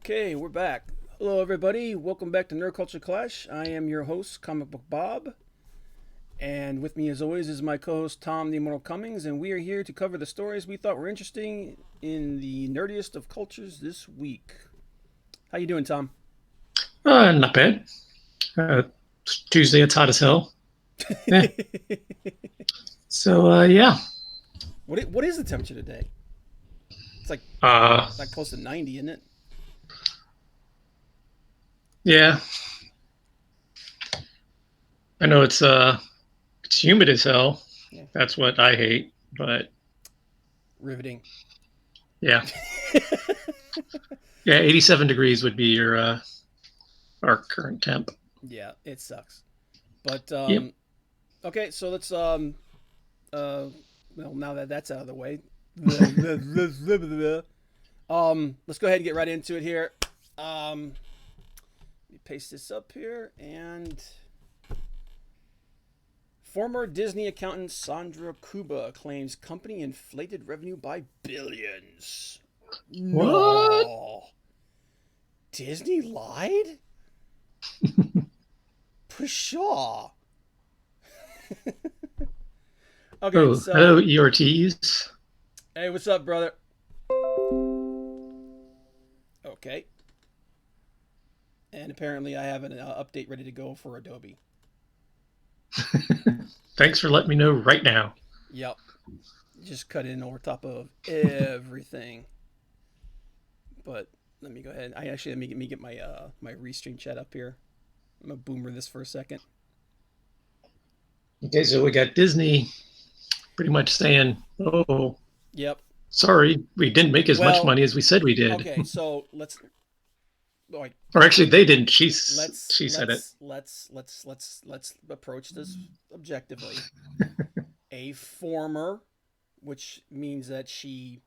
Okay, we're back. Hello, everybody. Welcome back to Nerd Culture Clash. I am your host, Comic Book Bob. And with me, as always, is my co host, Tom the Immortal Cummings. And we are here to cover the stories we thought were interesting in the nerdiest of cultures this week. How you doing, Tom? Not bad. It's Tuesday, it's hot as hell. Yeah. Yeah. What is the temperature today? It's Uh, like close to 90, isn't it? yeah. I know it's humid as hell. Yeah. That's what I hate. But Riveting. yeah, yeah. 87 degrees would be your our current temp. Yeah, it sucks. But Yep. okay, so let's uh well, now that that's out of the way, let's go ahead and get right into it here. Let me paste this up here. And former Disney accountant Sandra Kuba claims company inflated revenue by billions. What? No. Disney lied? Pshaw. Okay, Oh, hello, so ERTs. hey, what's up, brother? Okay. And apparently I have an update ready to go for Adobe. Thanks for letting me know right now. Yep. Just cut in over top of everything. But let me go ahead. Let me get my my restream chat up here. I'm gonna boomer this for a second. Okay, so we got Disney pretty much saying, "Oh, Yep. sorry, we didn't make as much Well, money as we said we did." okay. So let's like Or actually, they didn't. let's She said it. let's let's let's let's let's approach this objectively. A former, which means that she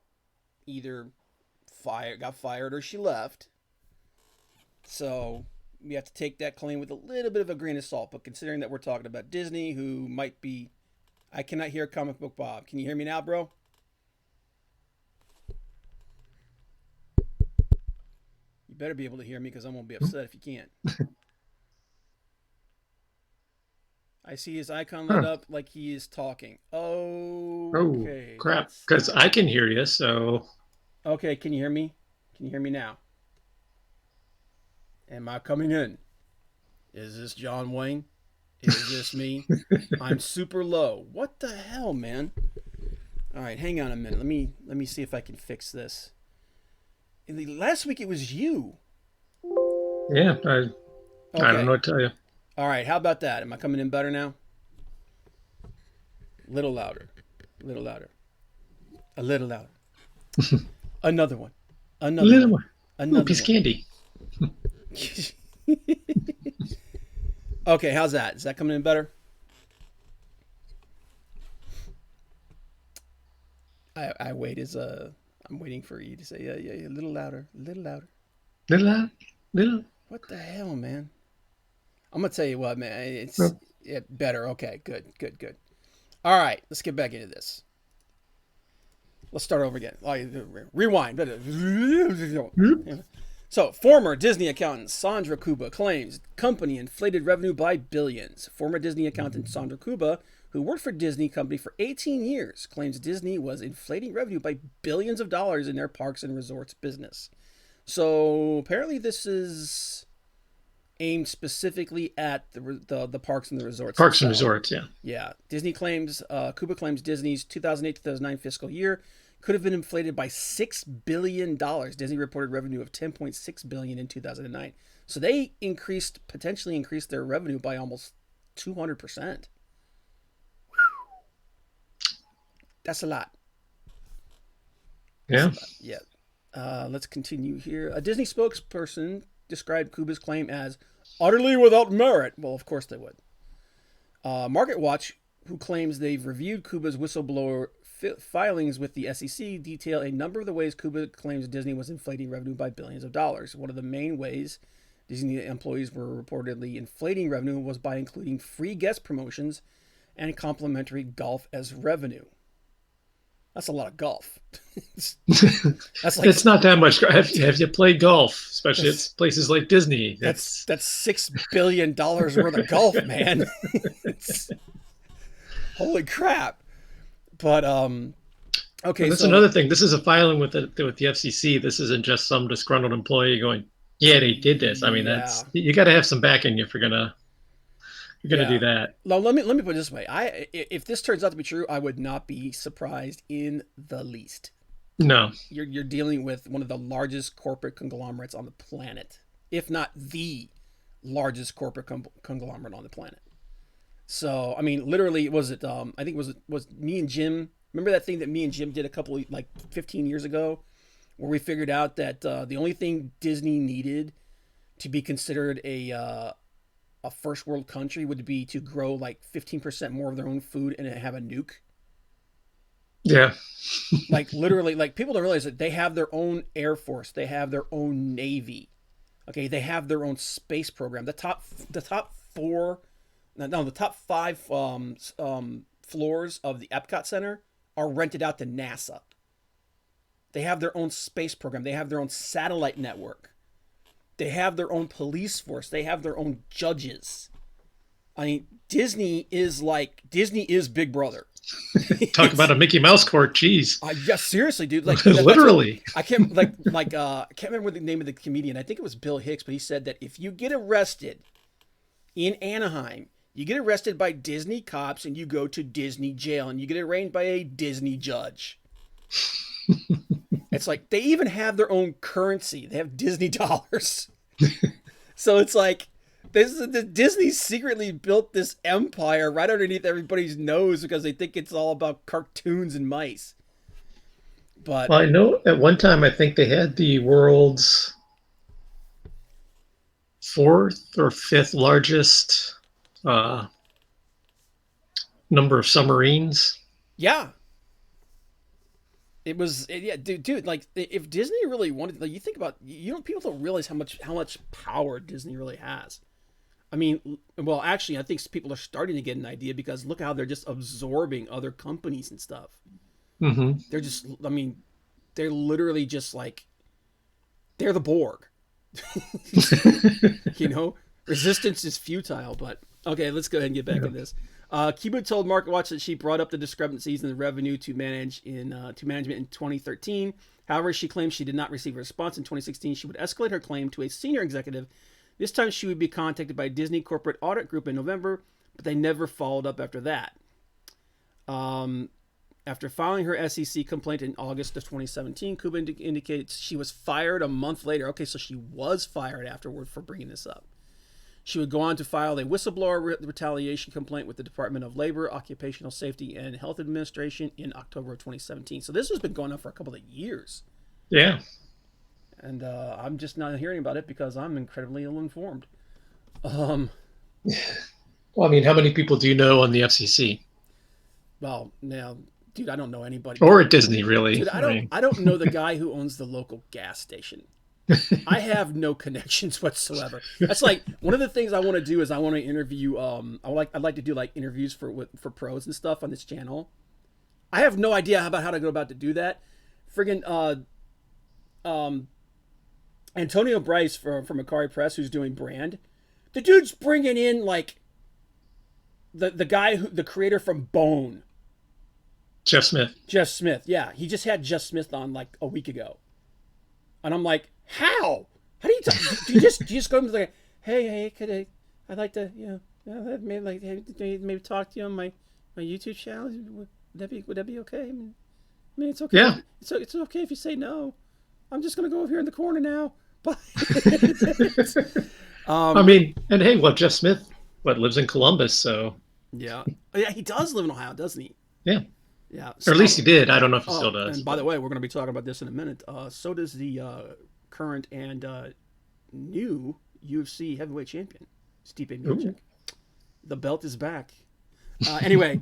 either got fired or she left. So we have to take that claim with a little bit of a grain of salt. But considering that we're talking about Disney, who might be, I cannot hear Comic Book Bob. Can you hear me now, bro? You better be able to hear me because I won't be upset if you can't. I see his icon lit Huh. up like he is talking. Oh, Okay, crap. that's Because not. I can hear you, so. Okay, can you hear me? Can you hear me now? Am I coming in? Is this John Wayne? Is this me? I'm super low. What the hell, man? All right, hang on a minute. Let me see if I can fix this. Last week it was you. Yeah, I don't know Okay. what to tell you. All right. How about that? Am I coming in better now? Little louder. A little louder. A little louder. Another one. Another Little one. more. Ooh, Another piece of one. candy. Okay. How's that? Is that coming in better? I wait as I'm waiting for you to say yeah, a little louder, a little louder. Little loud. Little. What the hell, man? I'm gonna tell you what, man. It's Oh, better. Okay, good, good, good. All right, let's get back into this. Let's start over again. Rewind. hmm. So, former Disney accountant Sandra Kuba claims company inflated revenue by billions. Former Disney accountant Sandra Kuba, who worked for Disney Company for 18 years, claims Disney was inflating revenue by billions of dollars in their parks and resorts business. So, apparently, this is aimed specifically at the parks and the resorts Parks and themselves. resorts, yeah. Yeah, Kuba claims Disney's 2008-2009 fiscal year could have been inflated by $6 billion. Disney reported revenue of 10.6 billion in 2009. So they potentially increased their revenue by almost 200%. That's a lot. That's a Yeah. lot. Yeah. Let's continue here. A Disney spokesperson described Kuba's claim as utterly without merit. Well, of course they would. Market Watch, who claims they've reviewed Kuba's whistleblower filings with the SEC, detail a number of the ways Kuba claims Disney was inflating revenue by billions of dollars. One of the main ways Disney employees were reportedly inflating revenue was by including free guest promotions and complimentary golf as revenue. That's a lot of golf. That's like It's not that much. Have you played golf? Especially at that's places like Disney. that's $6 billion worth of golf, man. It's, holy crap! But okay, And that's so another thing. This is a filing with the FCC. This isn't just some disgruntled employee going, "Yeah, they did this." I mean, yeah, that's you got to have some backing if you're gonna do yeah. that. Now let me put it this way: if this turns out to be true, I would not be surprised in the least. No. You're dealing with one of the largest corporate conglomerates on the planet, if not the largest corporate conglomerate on the planet. So I mean, literally, was it? I think was me and Jim. Remember that thing that me and Jim did a couple of, like 15 years ago, where we figured out that the only thing Disney needed to be considered a first world country would be to grow like 15% more of their own food and have a nuke. Yeah. Like literally, like people don't realize that they have their own air force, they have their own navy. Okay, they have their own space program. The top four, no, the top five floors of the Epcot Center are rented out to NASA. They have their own space program. They have their own satellite network. They have their own police force. They have their own judges. I mean, Disney is Big Brother. Talk about a Mickey Mouse court. Jeez. Yeah, seriously, dude. Like Literally. I can't I can't remember the name of the comedian. I think it was Bill Hicks, but he said that if you get arrested in Anaheim, you get arrested by Disney cops and you go to Disney jail and you get arraigned by a Disney judge. It's like they even have their own currency. They have Disney dollars. So it's like Disney secretly built this empire right underneath everybody's nose because they think it's all about cartoons and mice. But Well, I know at one time I think they had the world's fourth or fifth largest number of submarines. yeah, yeah, dude. Like if Disney really wanted, like you think about, people don't realize how much power Disney really has. I mean, well, actually, I think people are starting to get an idea because look how they're just absorbing other companies and stuff. Mm-hmm. They're just, I mean, they're literally just like, they're the Borg. You know, resistance is futile. But okay, let's go ahead and get back in this. Cuba told MarketWatch that she brought up the discrepancies in the revenue to management in 2013. However, she claims she did not receive a response in 2016. She would escalate her claim to a senior executive. This time, she would be contacted by Disney Corporate Audit Group in November, but they never followed up after that. After filing her SEC complaint in August of 2017, Cuba indicated she was fired a month later. Okay, so she was fired afterward for bringing this up. She would go on to file a whistleblower retaliation complaint with the Department of Labor, Occupational Safety, and Health Administration in October of 2017. So this has been going on for a couple of years. Yeah. And I'm just not hearing about it because I'm incredibly ill-informed. Well, Well, I mean, how many people do you know on the FCC now, dude, I don't know anybody. or at Disney, really? Dude, I don't know the guy who owns the local gas station. I have no connections whatsoever. That's like one of the things I want to do is I want to interview. I'd like to do like interviews for pros and stuff on this channel. I have no idea about how to go about to do that. Friggin' Antonio Bryce from Macari Press, who's doing brand. The dude's bringing in like the guy the creator from Bone. Jeff Smith. Jeff Smith, yeah, he just had Jeff Smith on like a week ago, and I'm like, how? How do you do you just go to the hey, I'd like to maybe talk to you on my YouTube channel. Would that be okay? I mean, it's okay. Yeah. It's okay if you say no. I'm just gonna go over here in the corner now. But I mean, and hey, Jeff Smith lives in Columbus, so yeah, he does live in Ohio, doesn't he? Yeah. Yeah, or at least he did. I don't know if he still does. And by the way, we're going to be talking about this in a minute. So does the current and new UFC heavyweight champion, Stipe Miocic. The belt is back. Anyway,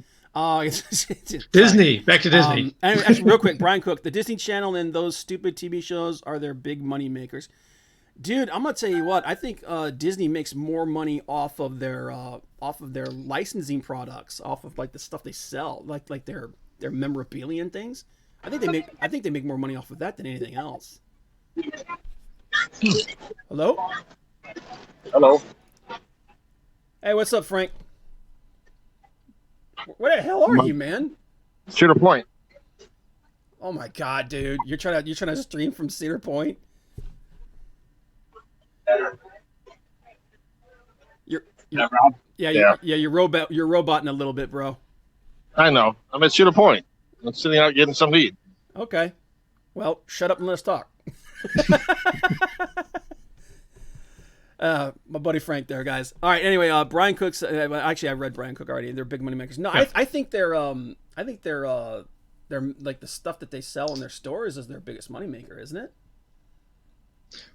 Disney. Back to Disney. And actually, real quick, Brian Cook, the Disney Channel and those stupid TV shows are their big money makers. Dude, I'm gonna tell you what. I think Disney makes more money off of their licensing products, off of like the stuff they sell, like their memorabilia and things, I think they make more money off of that than anything else. Hello? Hello. Hey, what's up, Frank? Where the hell are you, man? Cedar Point. Oh my god, dude. You're trying to stream from Cedar Point? You're Rob. you're roboting a little bit, bro. I know. I'm at Cedar Point. I'm sitting out getting some heat. Okay. Well, shut up and let's talk. My buddy Frank there, guys. All right. Anyway, Brian Cook's. Actually, I read Brian Cook already. They're big money makers. No, Yeah. I think they're like the stuff that they sell in their stores is their biggest money maker, isn't it?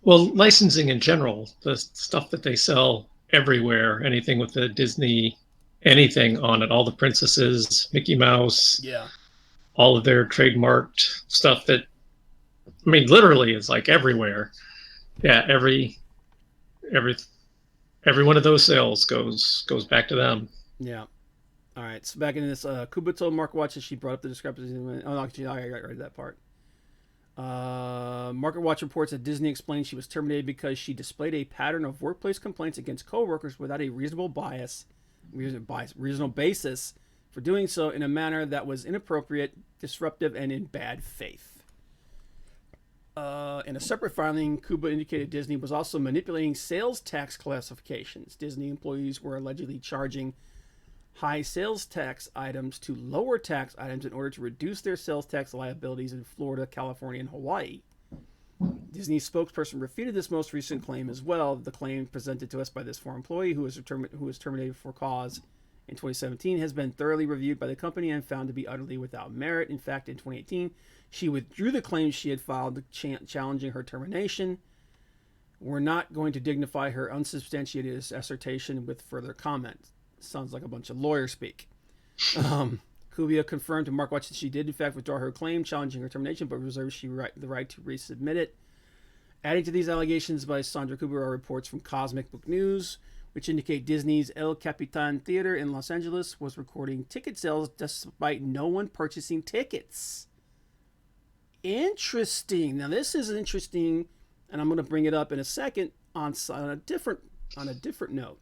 Well, licensing in general, the stuff that they sell everywhere, anything with the Disney, anything on it, all the princesses, Mickey Mouse, Yeah. all of their trademarked stuff that, I mean, literally is like everywhere. Yeah, every one of those sales goes back to them. Yeah. All right. So back into this, Kuba told Mark Watch that she brought up the discrepancies. Oh, no, actually, I read that part. Market Watch reports that Disney explained she was terminated because she displayed a pattern of workplace complaints against coworkers without a reasonable basis for doing so in a manner that was inappropriate, disruptive, and in bad faith. In a separate filing, Kuba indicated Disney was also manipulating sales tax classifications. Disney employees were allegedly charging high sales tax items to lower tax items in order to reduce their sales tax liabilities in Florida, California, and Hawaii. Disney's spokesperson refuted this most recent claim as well. The claim presented to us by this former employee who was terminated for cause in 2017 has been thoroughly reviewed by the company and found to be utterly without merit. In fact, in 2018, she withdrew the claims she had filed challenging her termination. We're not going to dignify her unsubstantiated assertion with further comment. Sounds like a bunch of lawyer speak. Kubia confirmed to Mark Watch that she did in fact withdraw her claim challenging her termination, but reserves the right to resubmit it. Adding to these allegations by Sandra Kuba are reports from Cosmic Book News, which indicate Disney's El Capitan Theater in Los Angeles was recording ticket sales despite no one purchasing tickets. Interesting. Now this is interesting, and I'm going to bring it up in a second on a different note.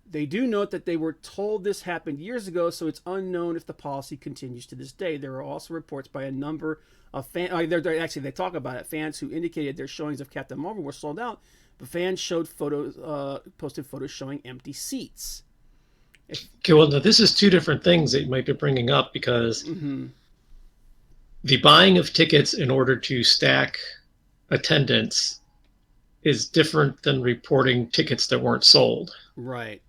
They do note that they were told this happened years ago, so it's unknown if the policy continues to this day. There are also reports by a number of fans. Actually, they talk about it. Fans who indicated their showings of Captain Marvel were sold out, but fans showed posted photos showing empty seats. Okay, well, now this is two different things that you might be bringing up because the buying of tickets in order to stack attendance is different than reporting tickets that weren't sold. Right.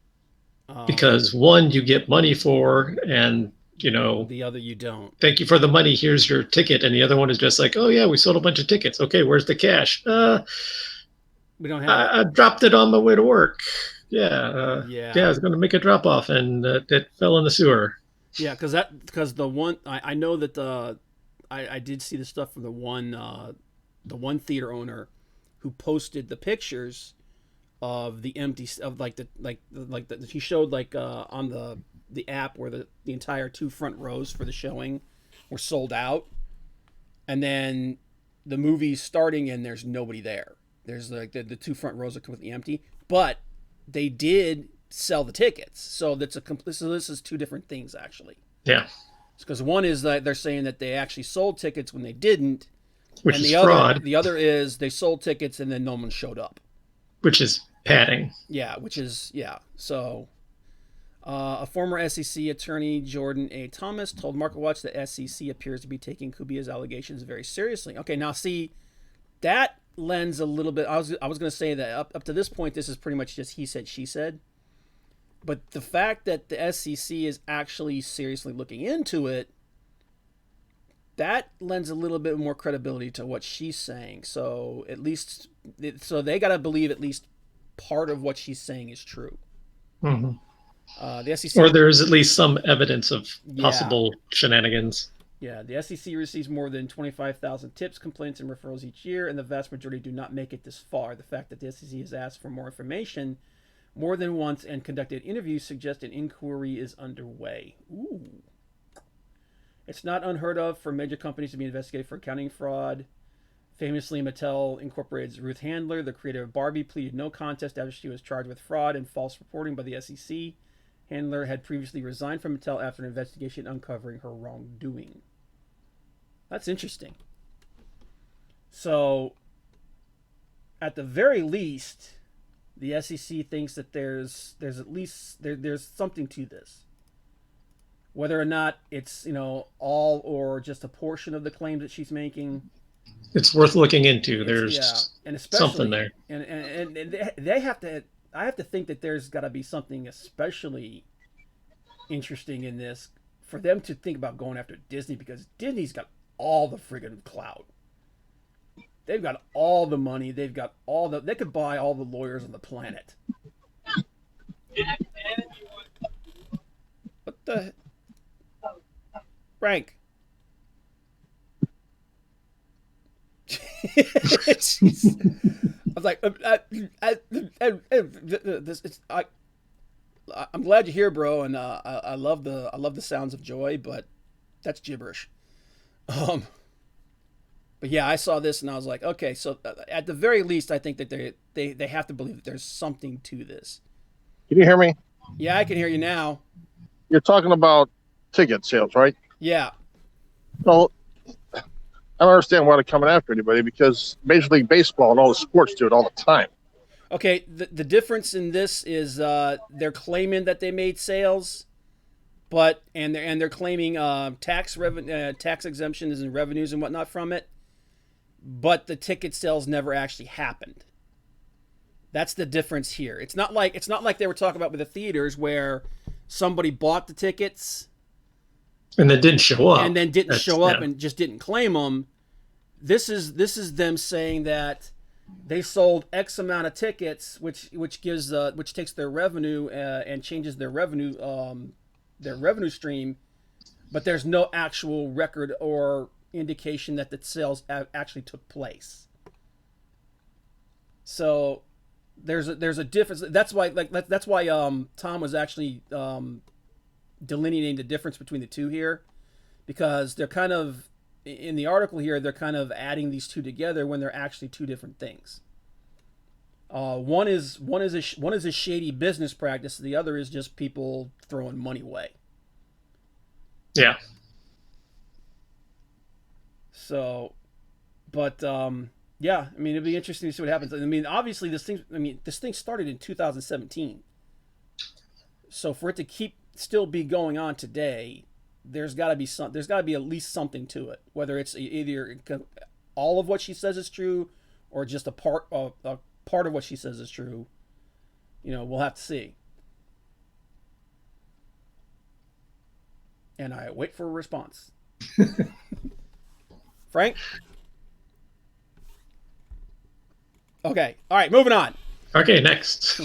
Because one you get money for, and the other you don't. Thank you for the money. Here's your ticket, and the other one is just like, oh yeah, we sold a bunch of tickets. Okay, where's the cash? We don't have. I dropped it on my way to work. Yeah. Yeah. I was going to make a drop off, and it fell in the sewer. Yeah, because the one I know that I did see the stuff from the one theater owner who posted the pictures of the empty of he showed on the app where the entire two front rows for the showing were sold out, and then the movie's starting and there's nobody there. There's like the two front rows are completely empty, but they did sell the tickets. So this is two different things actually. Yeah. Because one is that they're saying that they actually sold tickets when they didn't, which and is fraud. The other is they sold tickets and then no one showed up, which is padding. Yeah, So, a former SEC attorney, Jordan A. Thomas, told Market Watch that SEC appears to be taking Kubia's allegations very seriously. Okay, now see, that lends a little bit. I was going to say that up to this point, this is pretty much just he said, she said. But the fact that the SEC is actually seriously looking into it, that lends a little bit more credibility to what she's saying. So at least, they got to believe at least part of what she's saying is true. Mm-hmm. The SEC, or there's at least some evidence of possible shenanigans. Yeah, the SEC receives more than 25,000 tips, complaints, and referrals each year, and the vast majority do not make it this far. The fact that the SEC has asked for more information more than once and conducted interviews suggests an inquiry is underway. Ooh. It's not unheard of for major companies to be investigated for accounting fraud. Famously, Mattel Incorporated's Ruth Handler, the creator of Barbie, pleaded no contest after she was charged with fraud and false reporting by the SEC. Handler had previously resigned from Mattel after an investigation uncovering her wrongdoing. That's interesting. So, at the very least, the SEC thinks that there's at least there's something to this. Whether or not it's all or just a portion of the claims that she's making, it's worth looking into. There's and especially something there, and they have to. I have to think that there's got to be something especially interesting in this for them to think about going after Disney, because Disney's got all the friggin' clout. They've got all the money. They've got all the. They could buy all the lawyers on the planet. What the? Frank. I was like, I'm glad you're here, bro, and I love the sounds of joy, but that's gibberish. But yeah, I saw this and I was like, okay, so at the very least, I think that they have to believe that there's something to this. Can you hear me? Yeah, I can hear you now. You're talking about ticket sales, right? Yeah. Well, I don't understand why they're coming after anybody, because Major League Baseball and all the sports do it all the time. Okay, the difference in this is they're claiming that they made sales, but they're claiming tax exemptions and revenues and whatnot from it, but the ticket sales never actually happened. That's the difference here. It's not like they were talking about with the theaters where somebody bought the tickets and then didn't show up, and just didn't claim them. This is them saying that they sold X amount of tickets, which takes their revenue and changes their revenue stream, but there's no actual record or indication that the sales actually took place. So there's a difference. That's why Tom was actually delineating the difference between the two here, because they're kind of in the article here, they're kind of adding these two together when they're actually two different things. One is a shady business practice. The other is just people throwing money away. Yeah. So, but yeah, I mean, it'd be interesting to see what happens. I mean, obviously this thing started in 2017. So for it to keep still be going on today, there's got to be at least something to it. Whether it's either all of what she says is true, or just a part of what she says is true. We'll have to see. And I wait for a response. Frank? Okay. All right, moving on. Okay, next.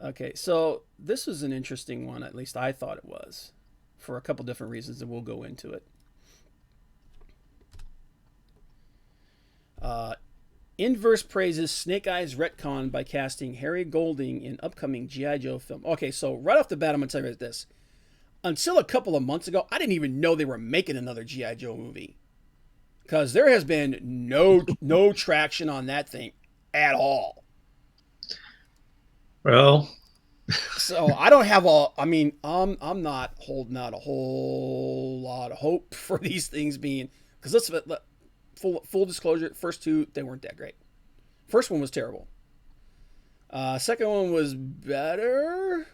Okay, so this was an interesting one, at least I thought it was, for a couple different reasons, and we'll go into it. Inverse praises Snake Eyes retcon by casting Harry Golding in upcoming G.I. Joe film. Okay, so right off the bat, I'm going to tell you this. Until a couple of months ago, I didn't even know they were making another G.I. Joe movie. Because there has been no traction on that thing at all. Well, so I don't have I'm not holding out a whole lot of hope for these things being, because full disclosure, first two, they weren't that great. First one was terrible. Second one was better.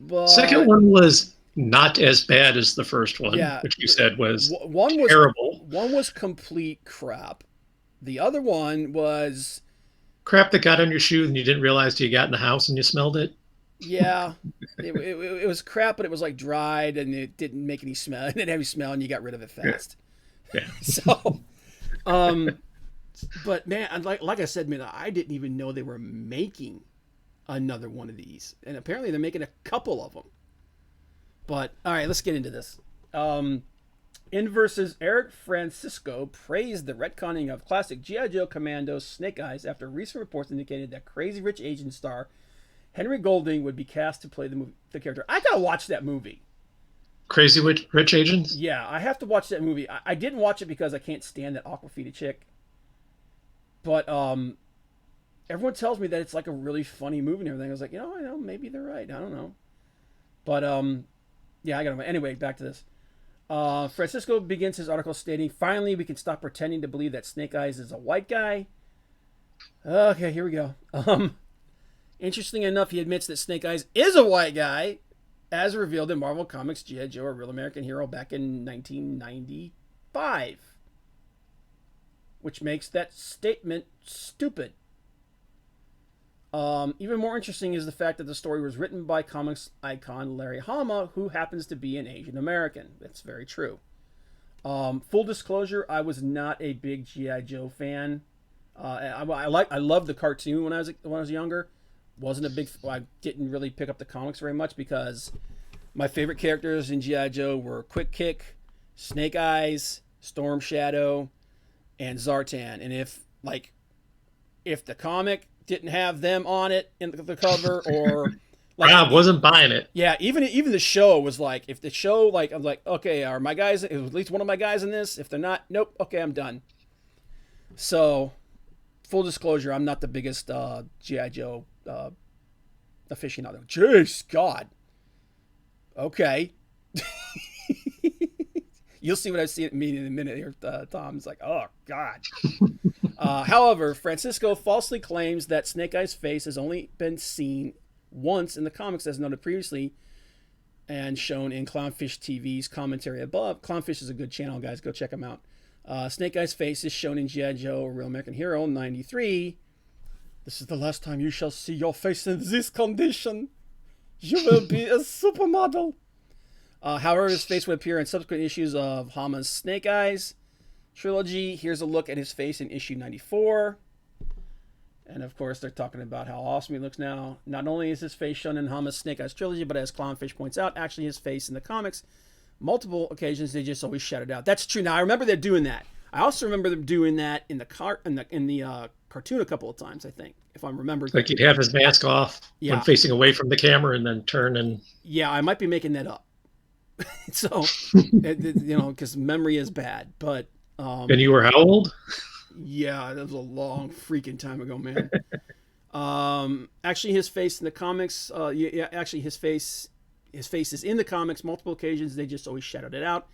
But second one was not as bad as the first one, which you said was terrible. One was complete crap. The other one was crap that got on your shoe and you didn't realize till you got in the house and you smelled it. Yeah, it was crap, but it was like dried and it didn't make any smell. It didn't have any smell, and you got rid of it fast. Yeah. So, but man, like I said, man, I didn't even know they were making another one of these, and apparently they're making a couple of them. But all right, let's get into this. Inverse's Eric Francisco praised the retconning of classic G.I. Joe Commando Snake Eyes after recent reports indicated that Crazy Rich Asian star Henry Golding would be cast to play the character. I gotta watch that movie. Crazy Rich Asians? Yeah, I have to watch that movie. I didn't watch it because I can't stand that Aquafina chick. But everyone tells me that it's like a really funny movie and everything. I was like, maybe they're right. I don't know. But yeah, I got to. Anyway, back to this. Francisco begins his article stating, "Finally, we can stop pretending to believe that Snake Eyes is a white guy." Okay, here we go. Interesting enough, he admits that Snake Eyes is a white guy, as revealed in Marvel Comics' G.I. Joe, a Real American Hero, back in 1995. Which makes that statement stupid. Even more interesting is the fact that the story was written by comics icon Larry Hama, who happens to be an Asian American. That's very true. Full disclosure, I was not a big G.I. Joe fan. I loved the cartoon when I was younger. Wasn't a big. I didn't really pick up the comics very much because my favorite characters in G.I. Joe were Quick Kick, Snake Eyes, Storm Shadow, and Zartan. And if the comic didn't have them on it in the cover, or like I wasn't buying it. Yeah, even the show was like, if the show, like, I'm like, okay, are my guys, is at least one of my guys in this? If they're not, nope, okay, I'm done. So, full disclosure, I'm not the biggest G.I. Joe aficionado. Jeez, God. Okay. You'll see what I see in a minute here, Tom's like, oh, God. However, Francisco falsely claims that Snake Eyes' face has only been seen once in the comics, as noted previously, and shown in Clownfish TV's commentary above. Clownfish is a good channel, guys. Go check them out. Snake Eyes' face is shown in G.I. Joe, a Real American Hero, 93. This is the last time you shall see your face in this condition. You will be a supermodel. However, his face would appear in subsequent issues of Hama's Snake Eyes trilogy. Here's a look at his face in issue 94. And of course, they're talking about how awesome he looks now. Not only is his face shown in Hama's Snake Eyes trilogy, but as Clownfish points out, actually his face in the comics, multiple occasions, they just always shout it out. That's true. Now, I remember they're doing that. I also remember them doing that in the cartoon a couple of times, I think, if I'm remembering. Like he'd have his mask off when facing away from the camera and then turn and... Yeah, I might be making that up. So, because memory is bad, but... and you were how old? Yeah, that was a long freaking time ago, man. Actually, his face in the comics, actually his face is in the comics multiple occasions. They just always shouted it out.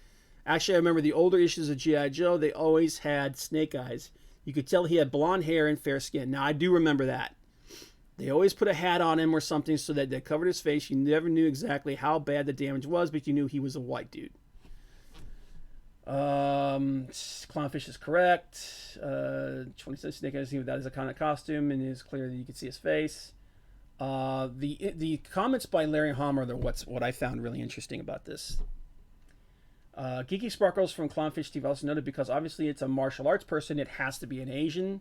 Actually, I remember the older issues of G.I. Joe, they always had Snake Eyes. You could tell he had blonde hair and fair skin. Now, I do remember that. They always put a hat on him or something so that they covered his face. You never knew exactly how bad the damage was, but you knew he was a white dude. Clownfish is correct. 26 Snake Eyes without his iconic costume, and it is clear that you can see his face. The comments by Larry Hama are what I found really interesting about this. Geeky Sparkles from Clownfish TV also noted, because obviously it's a martial arts person, it has to be an Asian.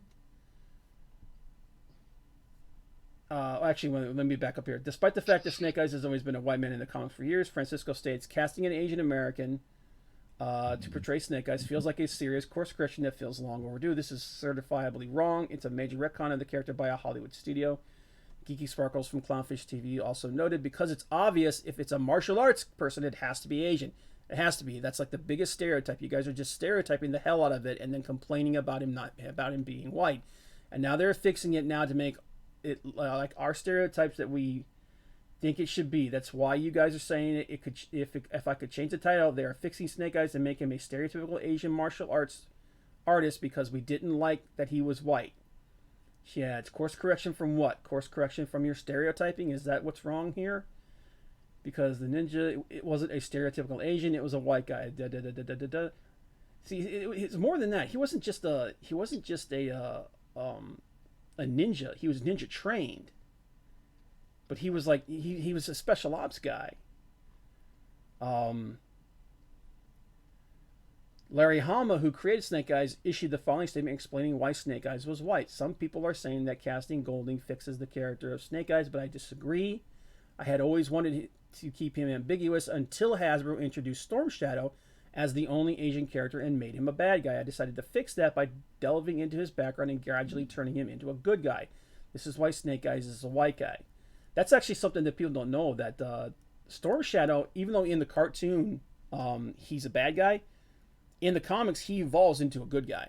Actually, let me back up here. Despite the fact that Snake Eyes has always been a white man in the comics for years, Francisco states, casting an Asian American to portray Snake Eyes feels like a serious course correction that feels long overdue. This is certifiably wrong. It's a major retcon of the character by a Hollywood studio. Geeky Sparkles from Clownfish TV also noted, because it's obvious if it's a martial arts person, it has to be Asian. It has to be. That's like the biggest stereotype. You guys are just stereotyping the hell out of it and then complaining about him being white. And now they're fixing it now to make it like our stereotypes that we think it should be. That's why you guys are saying it. It could, if I could change the title, they are fixing Snake Eyes and make him a stereotypical Asian martial arts artist because we didn't like that he was white. Yeah, it's course correction from what? Course correction from your stereotyping? Is that what's wrong here? Because the ninja, it wasn't a stereotypical Asian, it was a white guy. See, it's more than that. He wasn't just a ninja. He was ninja trained. But he was like, he was a special ops guy. Larry Hama, who created Snake Eyes, issued the following statement explaining why Snake Eyes was white. Some people are saying that casting Golding fixes the character of Snake Eyes, but I disagree. I had always wanted to keep him ambiguous until Hasbro introduced Storm Shadow as the only Asian character and made him a bad guy. I decided to fix that by delving into his background and gradually turning him into a good guy. This is why Snake Eyes is a white guy. That's actually something that people don't know, that Storm Shadow, even though in the cartoon he's a bad guy, in the comics he evolves into a good guy.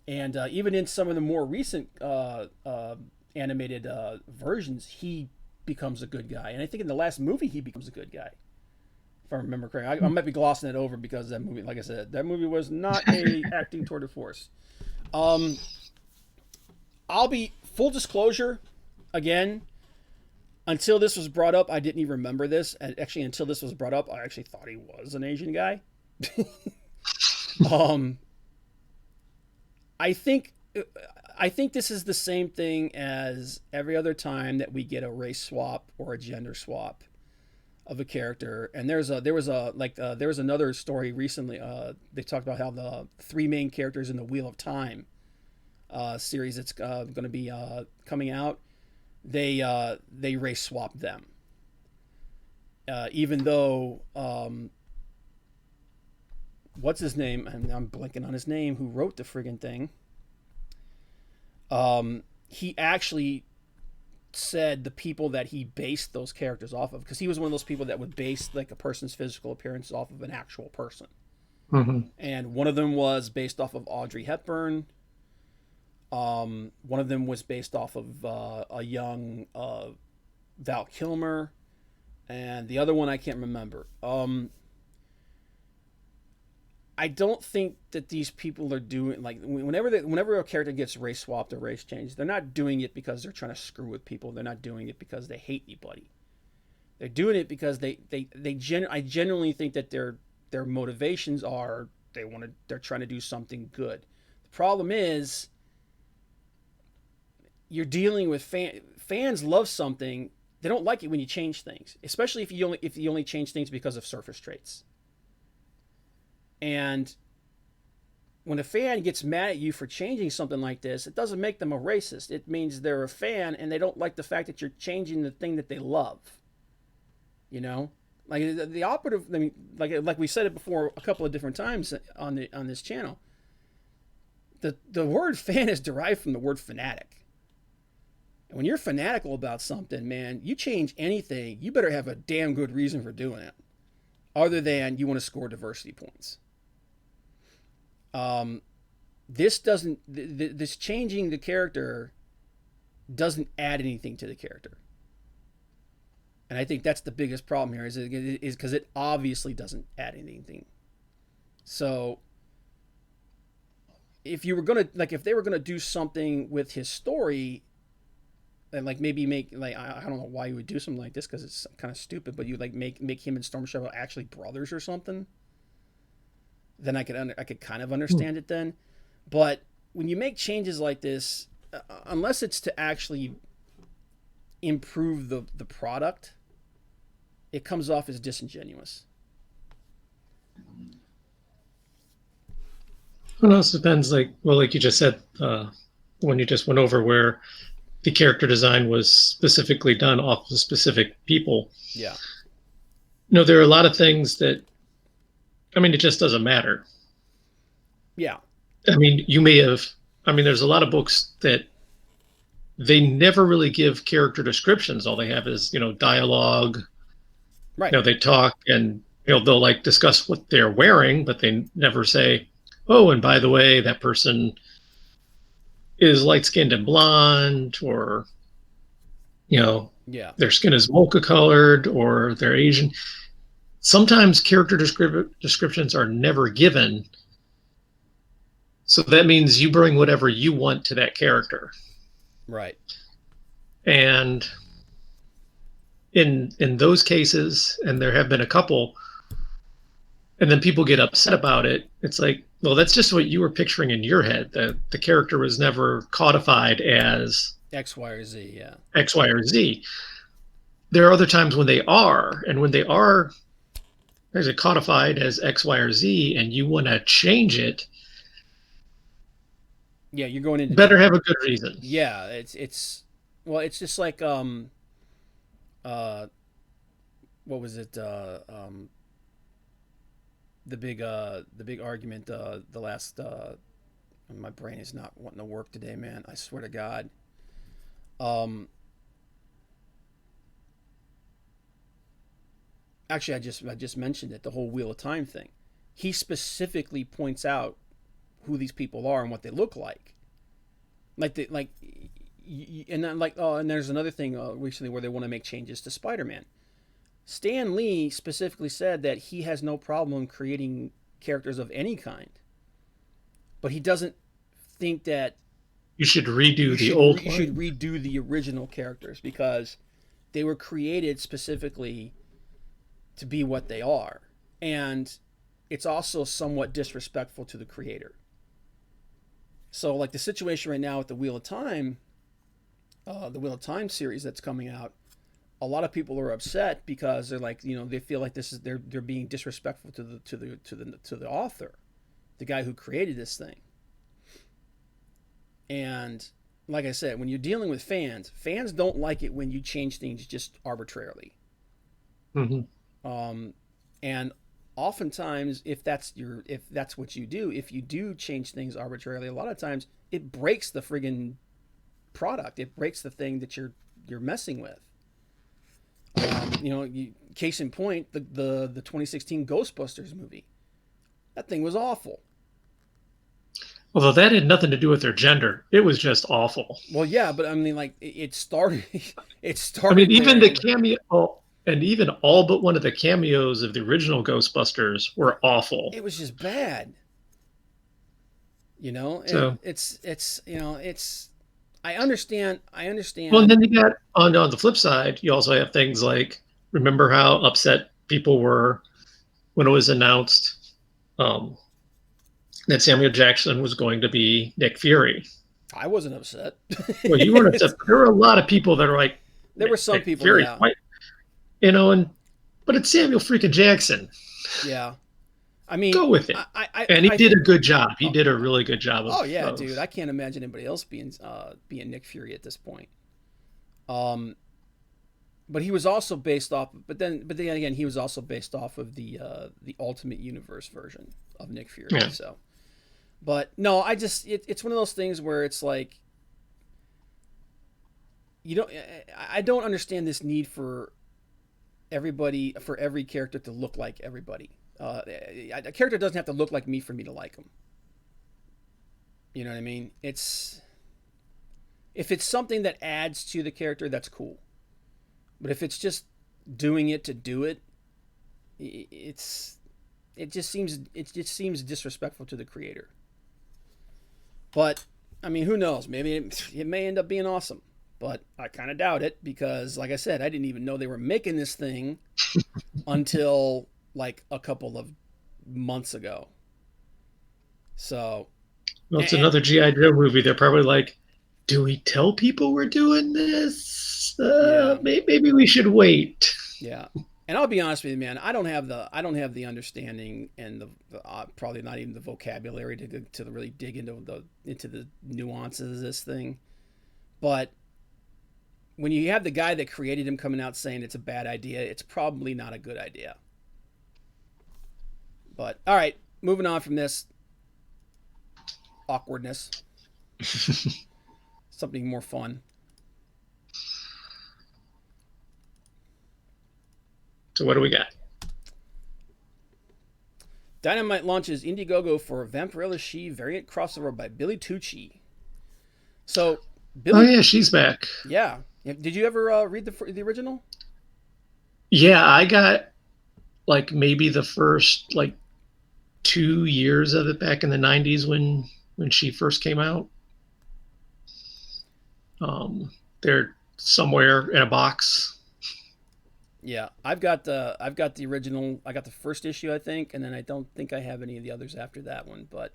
And even in some of the more recent animated versions, he becomes a good guy. And I think in the last movie he becomes a good guy, if I remember correctly. I might be glossing it over because that movie, like I said, that movie was not a acting tour de force. I'll be full disclosure again. Until this was brought up, I didn't even remember this. And actually, until this was brought up, I actually thought he was an Asian guy. I think this is the same thing as every other time that we get a race swap or a gender swap of a character. And there was another story recently. They talked about how the three main characters in the Wheel of Time series that's going to be coming out, they race swapped them. Even though what's his name? I'm blanking on his name. Who wrote the friggin' thing? He actually said the people that he based those characters off of, because he was one of those people that would base like a person's physical appearance off of an actual person. Mm-hmm. And one of them was based off of Audrey Hepburn. One of them was based off of a young Val Kilmer, and the other one I can't remember. I don't think that these people are doing, like, whenever a character gets race swapped or race changed, they're not doing it because they're trying to screw with people. They're not doing it because they hate anybody. They're doing it because I genuinely think that their motivations are they're trying to do something good. The problem is you're dealing with fans love something. They don't like it when you change things, especially if you only change things because of surface traits. And when a fan gets mad at you for changing something like this, it doesn't make them a racist. It means they're a fan and they don't like the fact that you're changing the thing that they love. You know, like the operative. I mean, like we said it before a couple of different times on this channel. The word fan is derived from the word fanatic. And when you're fanatical about something, man, you change anything, you better have a damn good reason for doing it, other than you want to score diversity points. This changing the character doesn't add anything to the character. And I think that's the biggest problem here is because it obviously doesn't add anything. So if they were gonna do something with his story, and like maybe make, like, I don't know why you would do something like this because it's kind of stupid, but you like make him and Storm Shadow actually brothers or something, then I could kind of understand it then. But when you make changes like this, unless it's to actually improve the product, it comes off as disingenuous. Well, it also depends, like you just said, when you just went over where the character design was specifically done off of specific people. Yeah. You know, there are a lot of things that, I mean, it just doesn't matter. Yeah. I mean, there's a lot of books that they never really give character descriptions. All they have is, dialogue. Right. They talk and, they'll like discuss what they're wearing, but they never say, oh, and by the way, that person is light-skinned and blonde, or, yeah, their skin is mocha colored, or they're Asian. Sometimes character descriptions are never given. So that means you bring whatever you want to that character. Right. And in those cases, and there have been a couple, and then people get upset about it, it's like, well, that's just what you were picturing in your head. The character was never codified as X, Y, or Z, yeah. X, Y, or Z. There are other times when they are, and when they are, there's it codified as X, Y, or Z, and you want to change it. Yeah, you're going into better have a good reason. Yeah, it's just like what was it? The big argument. The last. My brain is not wanting to work today, man. I swear to God. Actually, I just mentioned it. The whole Wheel of Time thing. He specifically points out who these people are and what they look like. And then and there's another thing recently where they want to make changes to Spider-Man. Stan Lee specifically said that he has no problem creating characters of any kind, but he doesn't think that You should redo the old you one. should redo the original characters because they were created specifically to be what they are, and it's also somewhat disrespectful to the creator. So, like the situation right now with the Wheel of Time series that's coming out, a lot of people are upset because they're like, they feel like this is they're being disrespectful to the author, the guy who created this thing. And like I said, when you're dealing with fans don't like it when you change things just arbitrarily. Mm-hmm. And oftentimes, if that's what you do, if you do change things arbitrarily, a lot of times it breaks the friggin' product. It breaks the thing that you're messing with. Case in point, the 2016 Ghostbusters movie. That thing was awful. Although that had nothing to do with their gender, it was just awful. Well, yeah, but I mean, like it started. It started. I mean, even there. the cameo, and even all but one of the cameos of the original Ghostbusters were awful. It was just bad. So it's. I understand. Well, and then you got on the flip side, you also have things like, remember how upset people were when it was announced that Samuel Jackson was going to be Nick Fury. I wasn't upset. Well, you weren't upset. There were a lot of people that are like, there were some people, Fury, yeah. But it's Samuel freaking Jackson. Yeah. I mean, go with it. And he did a good job. He did a really good job. Dude, I can't imagine anybody else being Nick Fury at this point. But he was also based off. But then again, he was also based off of the Ultimate Universe version of Nick Fury. Yeah. So, but no, it's one of those things where it's like, I don't understand this need for every character to look like everybody. A character doesn't have to look like me for me to like him. You know what I mean? If it's something that adds to the character, that's cool. But if it's just doing it to do it, it just seems disrespectful to the creator. But I mean, who knows? Maybe it may end up being awesome. But I kind of doubt it because, like I said, I didn't even know they were making this thing until like a couple of months ago. So, well, it's another G.I. Joe movie. They're probably like, do we tell people we're doing this? Maybe we should wait. Yeah. And I'll be honest with you, man. I don't have the understanding and the probably not even the vocabulary to really dig into the nuances of this thing. But when you have the guy that created him coming out saying it's a bad idea, it's probably not a good idea. But all right, moving on from this awkwardness, something more fun. So what do we got? Dynamite launches Indiegogo for Vampirella She variant crossover by Billy Tucci. So, Billy, oh yeah, she's back. Yeah. Did you ever read the original? Yeah, I got like maybe the first like 2 years of it back in the 90s when she first came out. They're somewhere in a box. Yeah, I've got the original. I got the first issue, I think, and then I don't think I have any of the others after that one. But